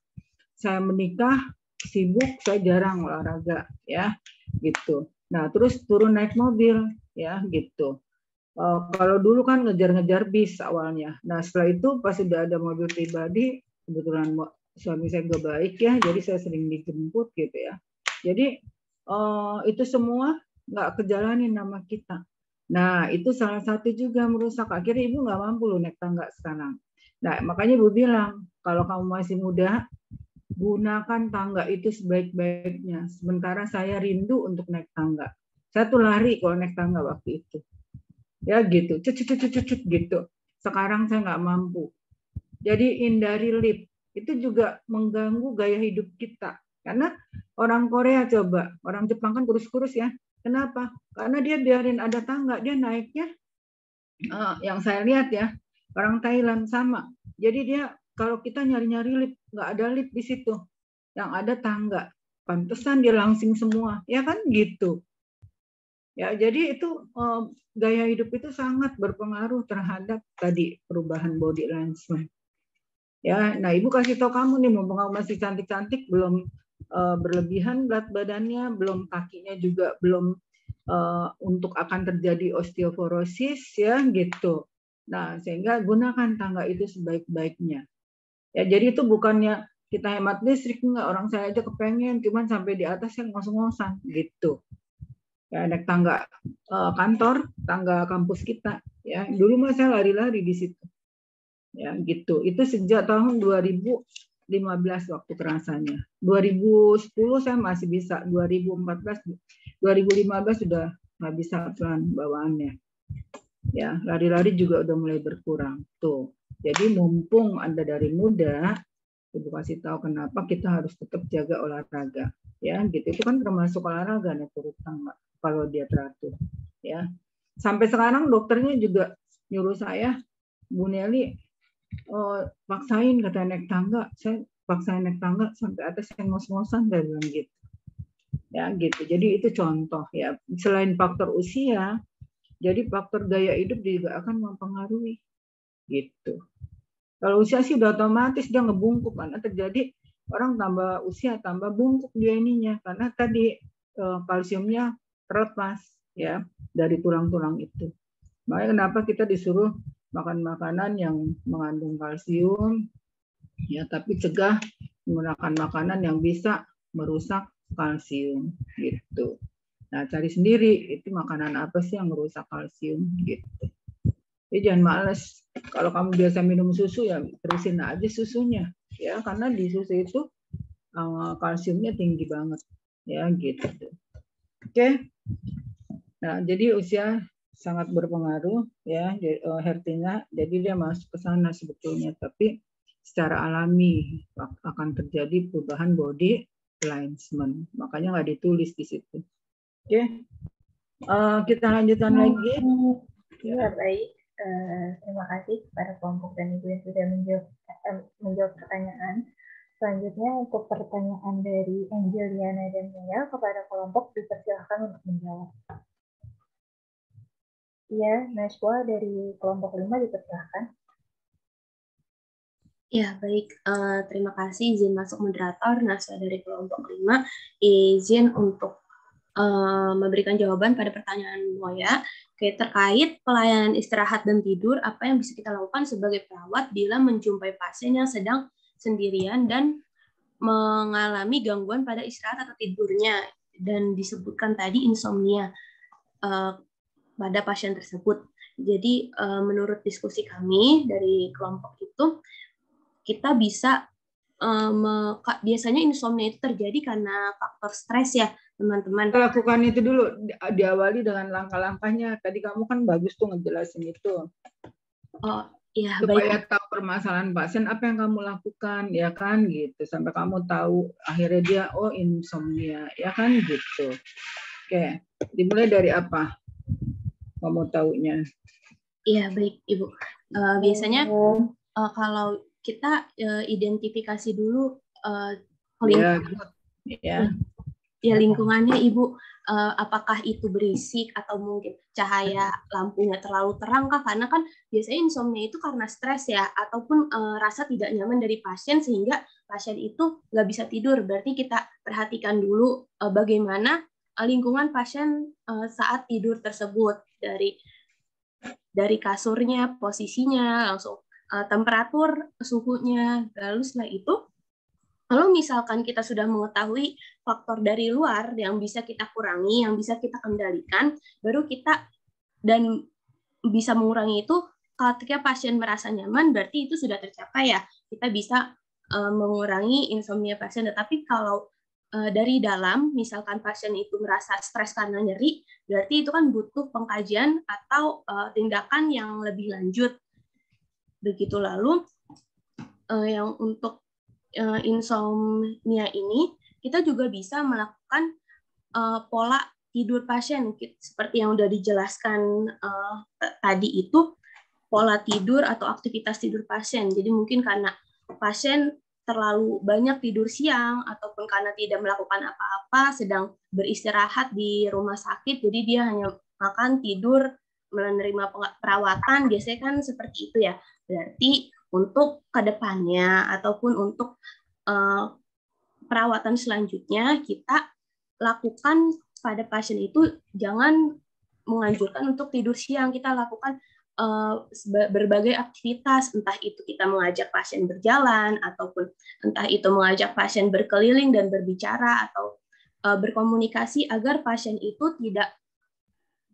saya menikah sibuk, saya jarang olahraga. Ya gitu. Nah terus turun naik mobil. Ya gitu. Kalau dulu kan ngejar-ngejar bis awalnya. Nah setelah itu pas sudah ada mobil pribadi, kebetulan suami saya nggak baik ya, jadi saya sering dijemput gitu ya. Jadi itu semua nggak kejalanin nama kita. Nah itu salah satu juga merusak. Akhirnya ibu nggak mampu loh naik tangga sekarang. Nah makanya ibu bilang kalau kamu masih muda gunakan tangga itu sebaik-baiknya. Sementara saya rindu untuk naik tangga. Saya tuh lari kalau naik tangga waktu itu. Ya gitu, cucut gitu. Sekarang saya nggak mampu. Jadi hindari lift. Itu juga mengganggu gaya hidup kita. Karena orang Korea coba, orang Jepang kan kurus-kurus ya. Kenapa? Karena dia biarin ada tangga, dia naiknya yang saya lihat ya, orang Thailand sama. Jadi dia kalau kita nyari-nyari lift, nggak ada lift di situ. Yang ada tangga. Pantesan dia langsing semua, ya kan gitu. Ya, jadi itu gaya hidup itu sangat berpengaruh terhadap tadi perubahan body alignment. Ya, nah Ibu kasih tahu kamu nih, mumpung kamu masih cantik-cantik, belum berlebihan berat badannya, belum kakinya juga belum untuk akan terjadi osteoporosis ya gitu. Nah, sehingga gunakan tangga itu sebaik-baiknya. Ya, jadi itu bukannya kita hemat listrik, enggak, orang saya aja kepengen cuman sampai di atas yang ngos-ngosan gitu. Ya, naik tangga kantor, tangga kampus kita. Ya, dulu mah saya lari-lari di situ. Ya, gitu. Itu sejak tahun 2015 waktu kerasanya. 2010 saya masih bisa, 2014, 2015 sudah nggak bisa pelan bawaannya. Ya, lari-lari juga udah mulai berkurang. Tuh. Jadi mumpung Anda dari muda, Ibu kasih tahu kenapa kita harus tetap jaga olahraga. Ya, gitu. Itu kan termasuk olahraga naik turun tangga kalau dia teratur. Ya. Sampai sekarang dokternya juga nyuruh saya, Bu Nelly, paksain kata naik tangga. Saya paksain naik tangga sampai atas yang ngos-ngosan, saya bilang gitu. Ya, gitu. Jadi itu contoh ya. Selain faktor usia, jadi faktor gaya hidup juga akan mempengaruhi. Gitu. Kalau usia sih udah otomatis dia ngebungkuk, karena terjadi orang tambah usia tambah bungkuk dia ininya, karena tadi kalsiumnya terlepas ya dari tulang-tulang itu. Makanya kenapa kita disuruh makan makanan yang mengandung kalsium ya, tapi cegah menggunakan makanan yang bisa merusak kalsium gitu. Nah, cari sendiri itu makanan apa sih yang merusak kalsium gitu. Jadi jangan males. Kalau kamu biasa minum susu ya terusin aja susunya ya, karena di susu itu kalsiumnya tinggi banget ya gitu. Oke. Nah, jadi usia sangat berpengaruh ya, Hertina. Jadi dia masuk ke sana sebetulnya, tapi secara alami akan terjadi perubahan body alignment. Makanya nggak ditulis di situ. Oke. Kita lanjutkan lagi. Ya, baik. Terima kasih kepada kelompok dan Ibu yang sudah menjawab pertanyaan. Selanjutnya untuk pertanyaan dari Angeliana dan Mia kepada kelompok, dipersilakan untuk menjawab. Ya, Najwa dari kelompok 5 dipersilakan. Ya, baik. Terima kasih izin masuk moderator. Najwa dari kelompok 5 izin untuk memberikan jawaban pada pertanyaan Moya. Oke, terkait pelayanan istirahat dan tidur, apa yang bisa kita lakukan sebagai perawat bila menjumpai pasien yang sedang sendirian dan mengalami gangguan pada istirahat atau tidurnya, dan disebutkan tadi insomnia pada pasien tersebut. Jadi menurut diskusi kami dari kelompok itu, kita bisa biasanya insomnia itu terjadi karena faktor stres ya teman-teman. Lakukan itu dulu, diawali dengan langkah-langkahnya. Tadi kamu kan bagus tuh ngejelasin itu. Oh iya, supaya baik. tahu permasalahan pasien apa yang kamu lakukan ya kan gitu, sampai kamu tahu akhirnya dia oh insomnia ya kan gitu. Oke, dimulai dari apa kamu taunya? Iya baik Ibu. Biasanya kalau kita identifikasi dulu lingkungannya Ibu, apakah itu berisik atau mungkin cahaya lampunya terlalu terang kah? Karena kan biasanya insomnia itu karena stres ya, ataupun rasa tidak nyaman dari pasien sehingga pasien itu nggak bisa tidur. Berarti kita perhatikan dulu bagaimana lingkungan pasien saat tidur tersebut, dari kasurnya, posisinya, langsung temperatur, suhunya. Lalu setelah itu, kalau misalkan kita sudah mengetahui faktor dari luar yang bisa kita kurangi, yang bisa kita kendalikan, baru kita dan bisa mengurangi itu ketika pasien merasa nyaman, berarti itu sudah tercapai ya. Kita bisa mengurangi insomnia pasien. Tetapi kalau dari dalam, misalkan pasien itu merasa stres karena nyeri, berarti itu kan butuh pengkajian atau tindakan yang lebih lanjut. Begitu. Lalu yang untuk insomnia ini kita juga bisa melakukan pola tidur pasien seperti yang udah dijelaskan tadi itu, pola tidur atau aktivitas tidur pasien. Jadi mungkin karena pasien terlalu banyak tidur siang ataupun karena tidak melakukan apa-apa, sedang beristirahat di rumah sakit, jadi dia hanya makan, tidur, menerima perawatan, biasanya kan seperti itu ya. Berarti untuk kedepannya ataupun untuk perawatan selanjutnya, kita lakukan pada pasien itu jangan menganjurkan untuk tidur siang, kita lakukan berbagai aktivitas, entah itu kita mengajak pasien berjalan, ataupun entah itu mengajak pasien berkeliling dan berbicara, atau berkomunikasi agar pasien itu tidak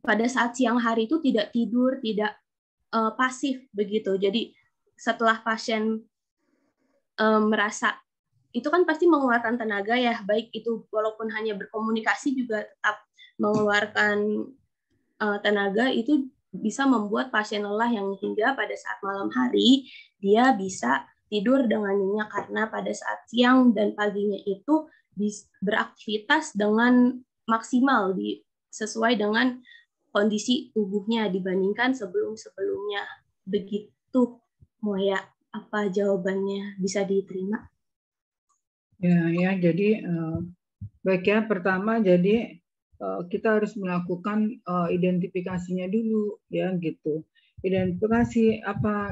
pada saat siang hari itu tidak tidur, tidak pasif begitu. Jadi setelah pasien merasa itu kan pasti mengeluarkan tenaga ya, baik itu walaupun hanya berkomunikasi juga tetap mengeluarkan tenaga, itu bisa membuat pasien lelah yang hingga pada saat malam hari dia bisa tidur dengan nyenyak karena pada saat siang dan paginya itu beraktivitas dengan maksimal sesuai dengan kondisi tubuhnya dibandingkan sebelum-sebelumnya. Begitu, Moya, apa jawabannya bisa diterima? Ya, jadi baik ya. Pertama, jadi kita harus melakukan identifikasinya dulu, ya gitu. Identifikasi apa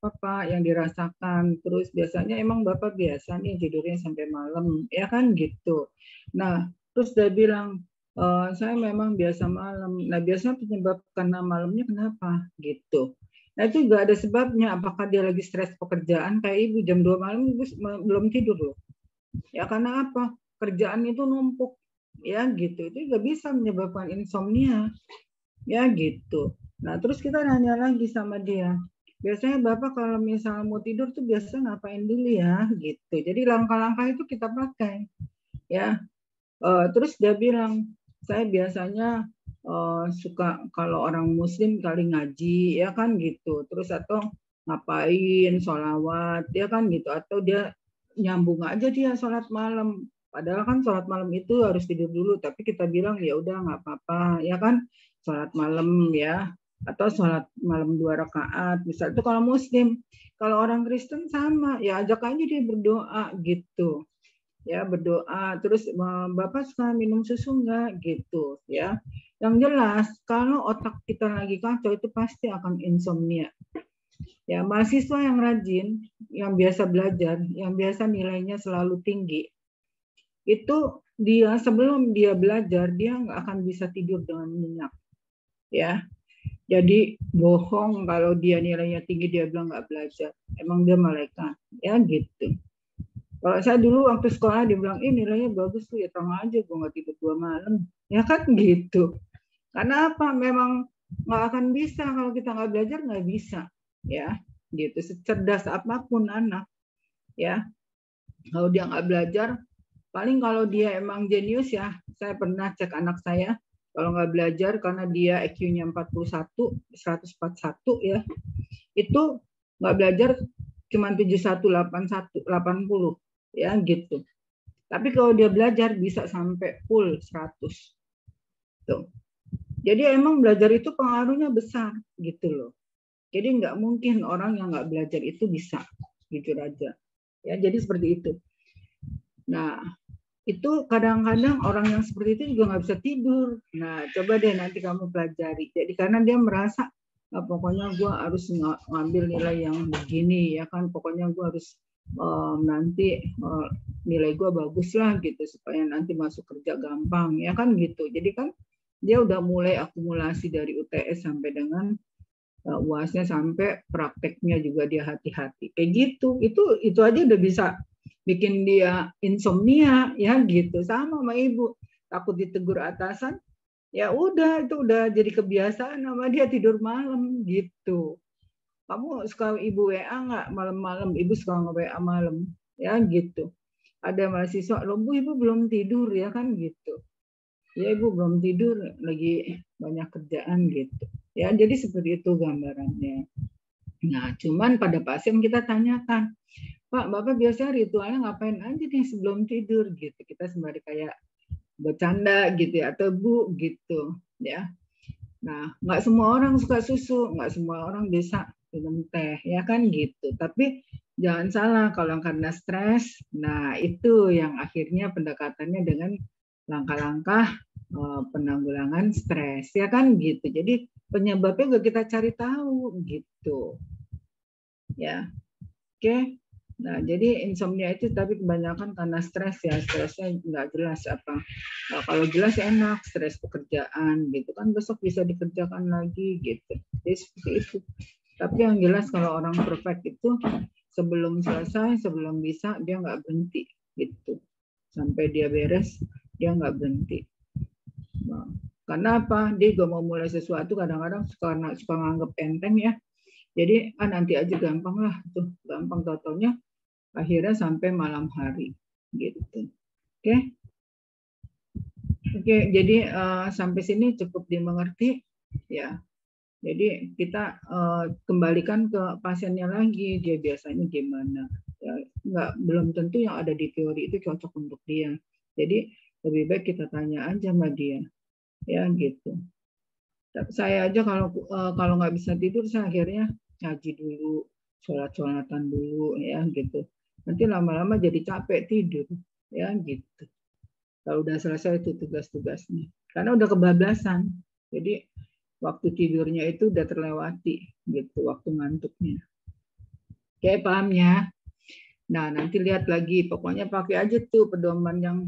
Pak yang dirasakan. Terus biasanya emang Bapak biasa nih tidurnya sampai malam, ya kan gitu. Nah, terus dia bilang saya memang biasa malam. Nah, biasanya penyebab karena malamnya kenapa gitu. Nah, itu juga ada sebabnya. Apakah dia lagi stres pekerjaan kayak Ibu jam 2 malam Ibu belum tidur loh. Ya karena apa? Kerjaan itu numpuk, ya gitu. Itu juga bisa menyebabkan insomnia, ya gitu. Nah terus kita nanya lagi sama dia, biasanya Bapak kalau misalnya mau tidur tuh biasanya ngapain dulu ya gitu. Jadi langkah-langkah itu kita pakai, ya. Terus dia bilang, saya biasanya suka kalau orang Muslim kali ngaji, ya kan gitu. Terus atau ngapain sholawat, ya kan gitu. Atau dia nyambung aja dia sholat malam. Padahal kan sholat malam itu harus tidur dulu, tapi kita bilang ya udah nggak apa-apa, ya kan sholat malam ya, atau sholat malam 2 rakaat. Misal itu kalau Muslim, kalau orang Kristen sama, ya ajak aja dia berdoa gitu, ya berdoa. Terus Bapak suka minum susu nggak gitu, ya. Yang jelas kalau otak kita lagi kacau itu pasti akan insomnia. Ya, mahasiswa yang rajin, yang biasa belajar, yang biasa nilainya selalu tinggi, itu dia sebelum dia belajar dia nggak akan bisa tidur dengan nyenyak, ya. Jadi bohong kalau dia nilainya tinggi dia bilang nggak belajar, emang dia malaikat, ya gitu. Kalau saya dulu waktu sekolah dia bilang, nilainya bagus tuh, ya terang aja gue nggak tidur 2 malam, ya kan gitu. Karena apa? Memang nggak akan bisa kalau kita nggak belajar, nggak bisa. Ya, gitu. Secerdas apapun anak, ya. Kalau dia nggak belajar, paling kalau dia emang jenius ya. Saya pernah cek anak saya, kalau nggak belajar karena dia IQ-nya 41, 141 ya, itu nggak belajar cuma 71, 81, 80 ya gitu. Tapi kalau dia belajar bisa sampai full 100. Tuh. Jadi emang belajar itu pengaruhnya besar gitu loh. Jadi nggak mungkin orang yang nggak belajar itu bisa, jujur aja. Ya, jadi seperti itu. Nah, itu kadang-kadang orang yang seperti itu juga nggak bisa tidur. Nah, coba deh nanti kamu pelajari. Jadi karena dia merasa, pokoknya gue harus ngambil nilai yang begini, ya kan. Pokoknya gue harus nanti nilai gue bagus lah gitu, supaya nanti masuk kerja gampang, ya kan gitu. Jadi kan dia udah mulai akumulasi dari UTS sampai dengan UASnya sampai prakteknya juga dia hati-hati kayak gitu. Itu aja udah bisa bikin dia insomnia, ya gitu. Sama Ibu, takut ditegur atasan, ya udah itu udah jadi kebiasaan sama dia tidur malam gitu. Kamu suka Ibu WA nggak malam-malam? Ibu suka nge-WA malam, ya gitu. Ada mahasiswa, loh Bu, Ibu belum tidur, ya kan gitu. Ya Ibu belum tidur, lagi banyak kerjaan gitu. Ya, jadi seperti itu gambarannya. Nah, cuman pada pasien kita tanyakan, Pak, Bapak biasanya ritualnya ngapain aja nih sebelum tidur gitu. Kita sembari kayak bercanda gitu ya, atau Bu gitu ya. Nah, nggak semua orang suka susu, nggak semua orang bisa minum teh, ya kan gitu. Tapi jangan salah kalau karena stres, nah itu yang akhirnya pendekatannya dengan langkah-langkah penanggulangan stres, ya kan gitu. Jadi penyebabnya juga kita cari tahu gitu, ya. Oke. Nah, jadi insomnia itu tapi kebanyakan karena stres ya, stresnya nggak jelas apa. Nah, kalau jelas enak, stres pekerjaan gitu kan besok bisa dikerjakan lagi gitu. Jadi seperti itu. Tapi yang jelas kalau orang perfect itu sebelum selesai, sebelum bisa dia nggak berhenti gitu. Sampai dia beres, dia nggak berhenti. Nah, karena apa? Dia juga mau mulai sesuatu kadang-kadang suka nganggep enteng ya. Jadi nanti aja gampang lah tuh, gampang totalnya akhirnya sampai malam hari gitu. Oke. Oke, jadi sampai sini cukup dimengerti ya. Jadi kita kembalikan ke pasiennya lagi, dia biasanya gimana. Ya, belum tentu yang ada di teori itu cocok untuk dia. Jadi lebih baik kita tanya aja sama dia. Ya gitu. Saya aja kalau nggak bisa tidur saya akhirnya ngaji dulu, sholat-sholatan dulu ya gitu. Nanti lama-lama jadi capek tidur ya gitu. Kalau udah selesai itu tugas-tugasnya, karena udah kebablasan. Jadi waktu tidurnya itu udah terlewati gitu, waktu ngantuknya. Oke, paham ya? Nah, nanti lihat lagi, pokoknya pakai aja tuh pedoman yang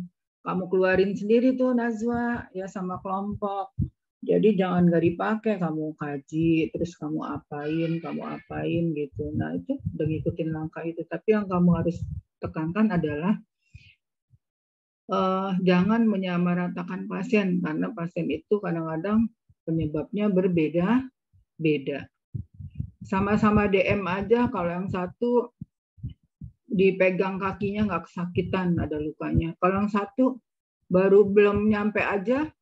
kamu keluarin sendiri tuh Nazwa ya sama kelompok. Jadi jangan nggak dipakai, kamu kaji, terus kamu apain gitu. Nah itu udah ngikutin langkah itu. Tapi yang kamu harus tekankan adalah jangan menyamaratakan pasien, karena pasien itu kadang-kadang penyebabnya berbeda-beda. Sama-sama DM aja, kalau yang satu dipegang kakinya nggak kesakitan, ada lukanya. Kalau yang satu baru belum nyampe aja,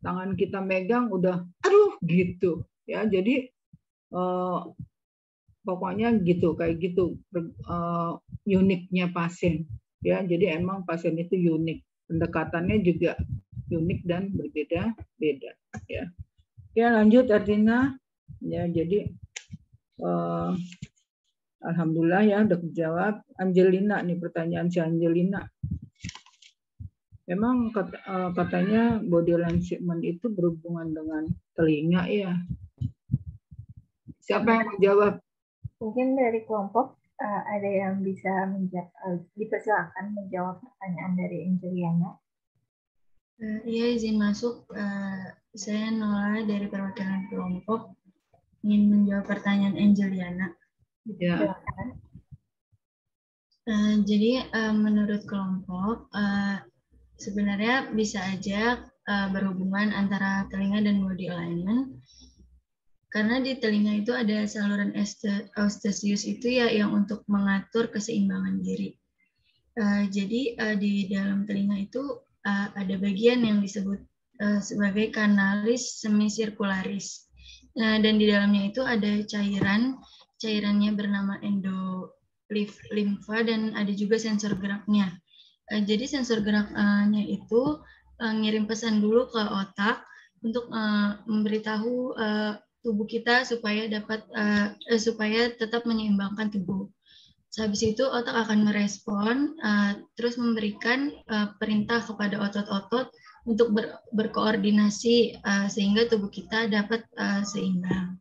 tangan kita megang udah aduh gitu ya. Jadi pokoknya gitu, kayak gitu uniknya pasien ya. Jadi emang pasien itu unik, pendekatannya juga unik dan berbeda-beda ya. Ya lanjut Ardina ya. Jadi alhamdulillah ya udah dijawab. Angelina nih, pertanyaan si Angelina. Memang katanya body line shipment itu berhubungan dengan telinga ya. Siapa yang menjawab? Mungkin dari kelompok ada yang bisa dipersilakan menjawab pertanyaan dari Angeliana. Iya, izin masuk. Saya Nola dari perwakilan kelompok ingin menjawab pertanyaan Angeliana. Ya. Jadi menurut kelompok sebenarnya bisa aja berhubungan antara telinga dan body alignment, karena di telinga itu ada saluran eustachius itu ya yang untuk mengatur keseimbangan diri. Jadi di dalam telinga itu ada bagian yang disebut sebagai kanalis semisirkularis. Dan di dalamnya itu ada cairannya bernama endolimfa dan ada juga sensor geraknya. Jadi sensor geraknya itu ngirim pesan dulu ke otak untuk memberitahu tubuh kita supaya tetap menyeimbangkan tubuh. Habis itu otak akan merespon, terus memberikan perintah kepada otot-otot untuk berkoordinasi sehingga tubuh kita dapat seimbang.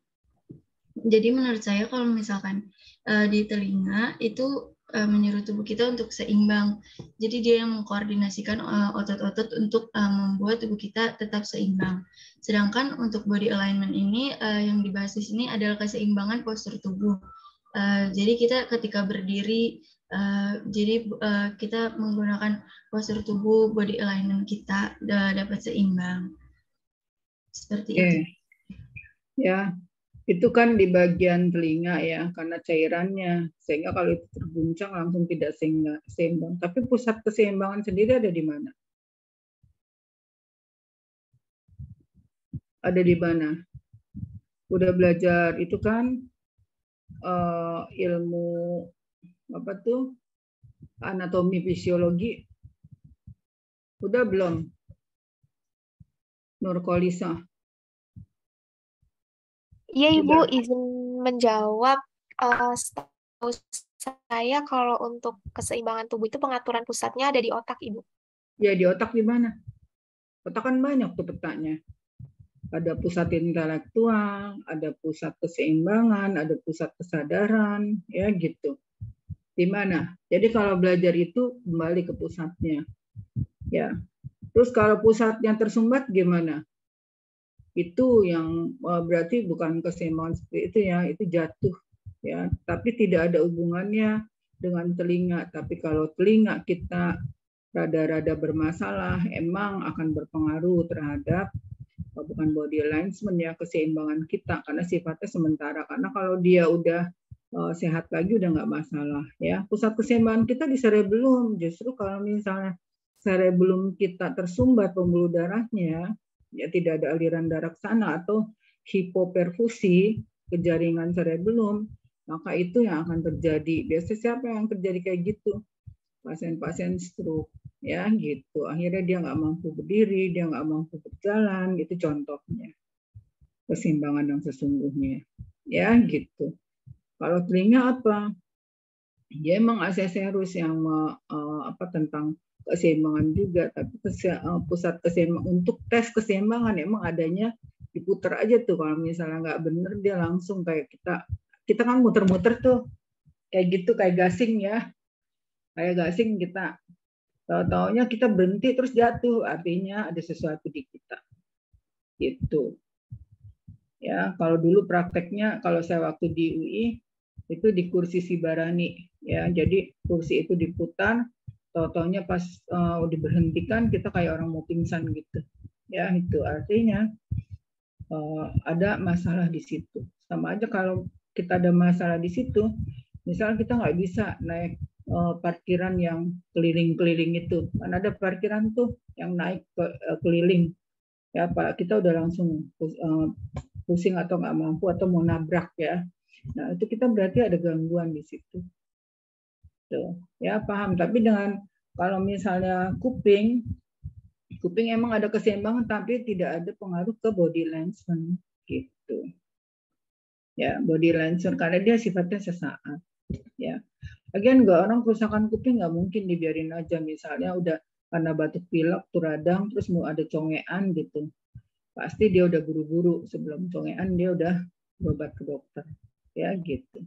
Jadi menurut saya kalau misalkan di telinga itu menyuruh tubuh kita untuk seimbang. Jadi dia yang mengkoordinasikan otot-otot untuk membuat tubuh kita tetap seimbang. Sedangkan untuk body alignment ini yang dibahas di sini adalah keseimbangan postur tubuh. Jadi kita ketika berdiri, kita menggunakan postur tubuh, body alignment kita dapat seimbang. Seperti itu. Ya. Itu kan di bagian telinga ya, karena cairannya, sehingga kalau itu terguncang langsung tidak seimbang. Tapi pusat keseimbangan sendiri ada di mana? Ada di mana? Udah belajar itu kan ilmu apa tuh anatomi fisiologi? Udah belum? Nurkolisa. Iya Ibu, izin menjawab. Setahu saya kalau untuk keseimbangan tubuh itu pengaturan pusatnya ada di otak Ibu. Ya di otak di mana? Otak kan banyak tuh petanya. Ada pusat intelektual, ada pusat keseimbangan, ada pusat kesadaran, ya gitu. Di mana? Jadi kalau belajar itu kembali ke pusatnya. Ya. Terus kalau pusatnya tersumbat gimana? Itu yang berarti bukan keseimbangan seperti itu ya, itu jatuh ya. Tapi tidak ada hubungannya dengan telinga. Tapi kalau telinga kita rada-rada bermasalah, emang akan berpengaruh terhadap bukan body alignment ya, keseimbangan kita, karena sifatnya sementara. Karena kalau dia udah sehat lagi udah nggak masalah ya. Pusat keseimbangan kita di cerebellum. Justru kalau misalnya cerebellum kita tersumbat pembuluh darahnya, ya tidak ada aliran darah ke sana atau hipoperfusi ke jaringan cerebellum, maka itu yang akan terjadi. Biasanya siapa yang terjadi kayak gitu? Pasien-pasien stroke ya gitu. Akhirnya dia nggak mampu berdiri, dia nggak mampu berjalan, itu contohnya keseimbangan yang sesungguhnya ya gitu. Kalau telinga apa? Dia emang aksesoris yang tentang keseimbangan juga, tapi pusat keseimbangan untuk tes keseimbangan emang adanya diputer aja tuh. Kalau misalnya nggak bener dia langsung kayak kita kan muter-muter tuh kayak gitu, kayak gasing ya, kayak gasing kita tahu-taunya kita berhenti terus jatuh, artinya ada sesuatu di kita gitu ya. Kalau dulu prakteknya kalau saya waktu di UI itu di kursi Sibarani ya, jadi kursi itu diputar, tahu-taunya pas diberhentikan kita kayak orang mau pingsan gitu ya. Itu artinya ada masalah di situ. Sama aja kalau kita ada masalah di situ, misalnya kita nggak bisa naik parkiran yang keliling-keliling itu, kan ada parkiran tuh yang naik keliling ya, Pak, kita udah langsung pusing atau nggak mampu atau mau nabrak ya. Nah itu kita berarti ada gangguan di situ tuh ya, paham. Tapi dengan kalau misalnya kuping emang ada keseimbangan tapi tidak ada pengaruh ke body alignment gitu ya. Body alignment karena dia sifatnya sesaat ya. Lagian nggak, orang kerusakan kuping nggak mungkin dibiarin aja, misalnya udah karena batuk pilek tuh radang terus mau ada congean gitu, pasti dia udah buru-buru sebelum congean dia udah berobat ke dokter ya gitu.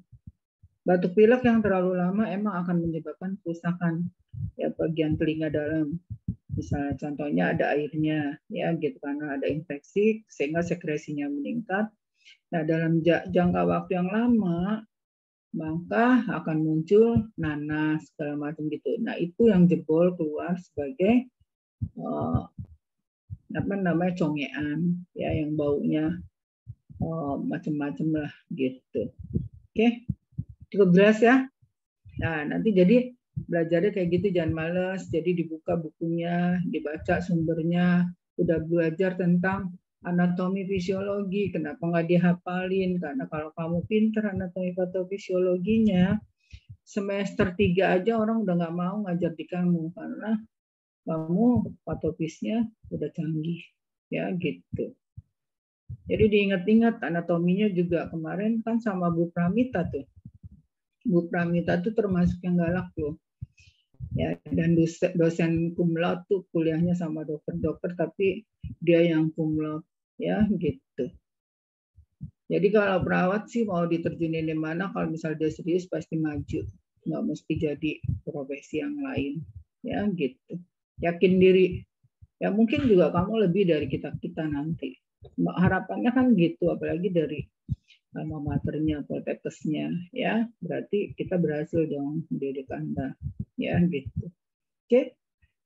Batuk pilek yang terlalu lama emang akan menyebabkan kerusakan ya bagian telinga dalam, misalnya contohnya ada airnya ya gitu, karena ada infeksi sehingga sekresinya meningkat. Nah dalam jangka waktu yang lama maka akan muncul nanas segala macam gitu. Nah itu yang jebol keluar sebagai congean ya, yang baunya macam-macam lah gitu. Oke, cukup jelas ya. Nah nanti jadi belajarnya kayak gitu, jangan males. Jadi dibuka bukunya, dibaca sumbernya, udah belajar tentang anatomi fisiologi, kenapa nggak dihafalin? Karena kalau kamu pinter anatomi patofisiologinya, semester 3 aja orang udah nggak mau ngajar di kamu karena kamu patofisnya udah canggih ya gitu. Jadi diingat-ingat anatominya juga. Kemarin kan sama Bu Pramita tuh. Bu Pramita tuh termasuk yang galak loh. Ya, dan dosen cum laude tuh kuliahnya sama dokter-dokter tapi dia yang cum laude ya gitu. Jadi kalau perawat sih mau diterjunin di mana, kalau misal dia serius pasti maju, nggak mesti jadi profesi yang lain ya gitu. Yakin diri ya, mungkin juga kamu lebih dari kita nanti, harapannya kan gitu, apalagi dari alma maternya, Poltekkesnya ya, berarti kita berhasil dong mendidik Anda ya gitu. Oke,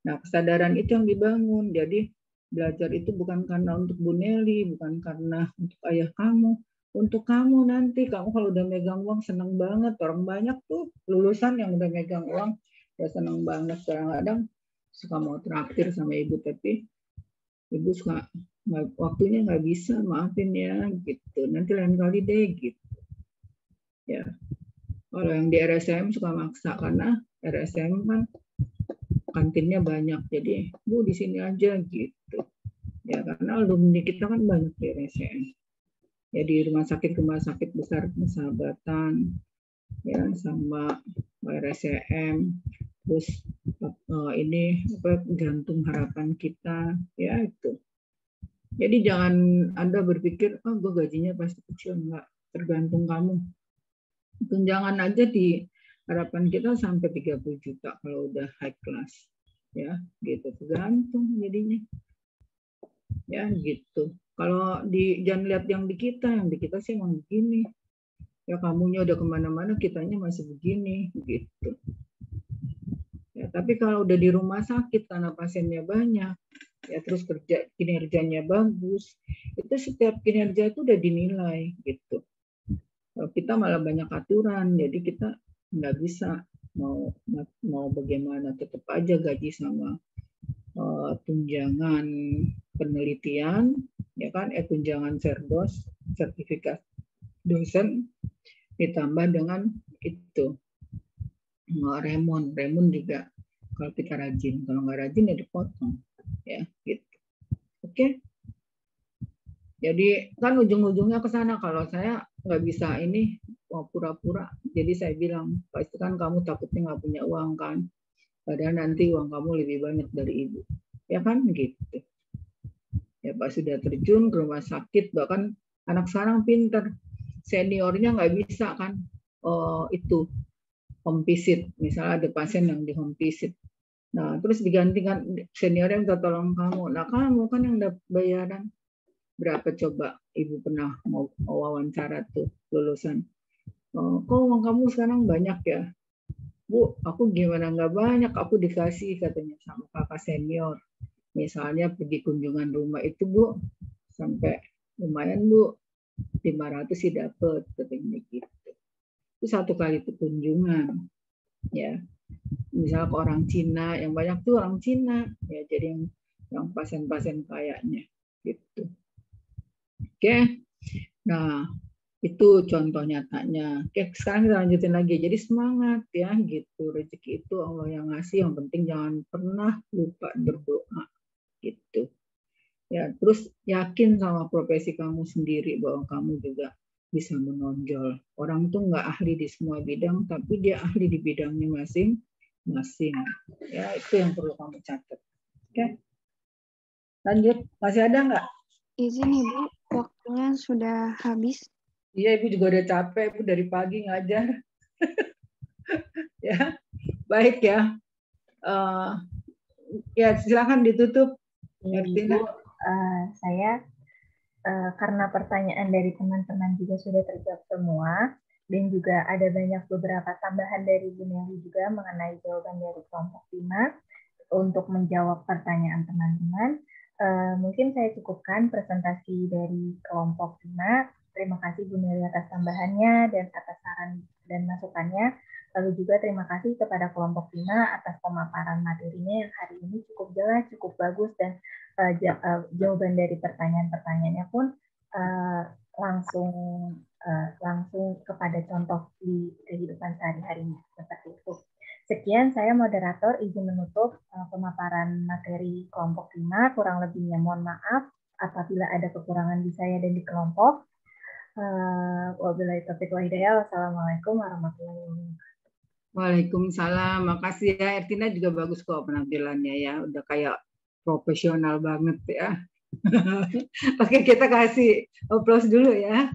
nah kesadaran itu yang dibangun. Jadi belajar itu bukan karena untuk Bu Nelly, bukan karena untuk ayah kamu, untuk kamu nanti. Kamu kalau udah megang uang seneng banget. Orang banyak tuh lulusan yang udah megang uang ya seneng banget. Kadang-kadang suka mau traktir sama ibu, tapi ibu suka waktunya nggak bisa, maafin ya gitu. Nanti lain kali deh gitu. Ya. Kalau yang di RSM suka maksa karena RSM kan kantinnya banyak, jadi Bu di sini aja gitu. Ya karena alumni kita kan banyak di RSM. Ya di rumah sakit besar Persahabatan, ya sama RSM, terus ini Jantung Harapan Kita, ya itu. Jadi jangan Anda berpikir, oh gue gajinya pasti kecil, enggak, tergantung kamu. Tunjangan aja di Harapan Kita sampai 30 juta kalau udah high class, ya gitu, tergantung jadinya, ya gitu. Kalau jangan lihat yang di kita sih emang begini, ya kamunya udah kemana-mana, kitanya masih begini, gitu. Ya, tapi kalau udah di rumah sakit karena pasiennya banyak, ya terus kinerjanya bagus, itu setiap kinerja itu udah dinilai, gitu. Kalau kita malah banyak aturan, jadi kita nggak bisa mau bagaimana, tetap aja gaji sama tunjangan penelitian, ya kan, tunjangan serdos, sertifikat dosen, ditambah dengan itu remon juga kalau kita rajin, kalau nggak rajin ya dipotong, ya gitu. Oke. Jadi kan ujung-ujungnya ke sana. Kalau saya nggak bisa ini pura-pura, jadi saya bilang pasti kan kamu takutnya nggak punya uang kan, padahal nanti uang kamu lebih banyak dari ibu, ya kan gitu. Ya pas sudah terjun ke rumah sakit, bahkan anak sekarang pinter, seniornya nggak bisa kan, itu home visit, misalnya ada pasien yang di home visit, nah terus digantikan seniornya minta tolong kamu, nah kamu kan yang dapat bayaran berapa coba, ibu pernah mau wawancara tuh lulusan, kok uang kamu sekarang banyak ya Bu, aku gimana nggak banyak, aku dikasih katanya sama kakak senior, misalnya pergi kunjungan rumah itu Bu, sampai lumayan Bu, 500 sih dapat katanya gitu. Itu satu kali itu kunjungan, ya. Misal ke orang Cina, yang banyak tuh orang Cina, ya. Jadi yang pasien-pasien kayaknya, gitu. Oke, nah itu contoh nyatanya. Oke, sekarang kita lanjutin lagi. Jadi semangat ya, gitu. Rezeki itu Allah yang ngasih. Yang penting jangan pernah lupa berdoa, gitu. Ya, terus yakin sama profesi kamu sendiri bahwa kamu juga bisa menonjol. Orang tuh nggak ahli di semua bidang, tapi dia ahli di bidangnya masing-masing. Ya, itu yang perlu kamu catat. Oke. Lanjut, masih ada nggak? Izin Ibu, waktunya sudah habis. Iya, Ibu juga udah capek, Ibu dari pagi ngajar. Ya, baik ya. Ya, silakan ditutup. Ibu, saya karena pertanyaan dari teman-teman juga sudah terjawab semua, dan juga ada banyak beberapa tambahan dari Bu Nelly juga mengenai jawaban dari kelompok 5 untuk menjawab pertanyaan teman-teman. Mungkin saya cukupkan presentasi dari kelompok 5. Terima kasih Bu Nelly atas tambahannya dan atas saran dan masukannya. Lalu juga terima kasih kepada kelompok 5 atas pemaparan materinya yang hari ini cukup jelas, cukup bagus, dan jawaban dari pertanyaan-pertanyaannya pun langsung kepada contoh di kehidupan sehari-harinya, seperti itu. Sekian, saya moderator izin menutup pemaparan materi kelompok 5. Kurang lebihnya mohon maaf apabila ada kekurangan di saya dan di kelompok. Wabillahi taufiq wal hidayah. Wassalamualaikum warahmatullahi wabarakatuh. Waalaikumsalam. Makasih ya, Ertina juga bagus kok penampilannya ya. Udah kayak profesional banget ya. Oke, kita kasih aplaus dulu ya.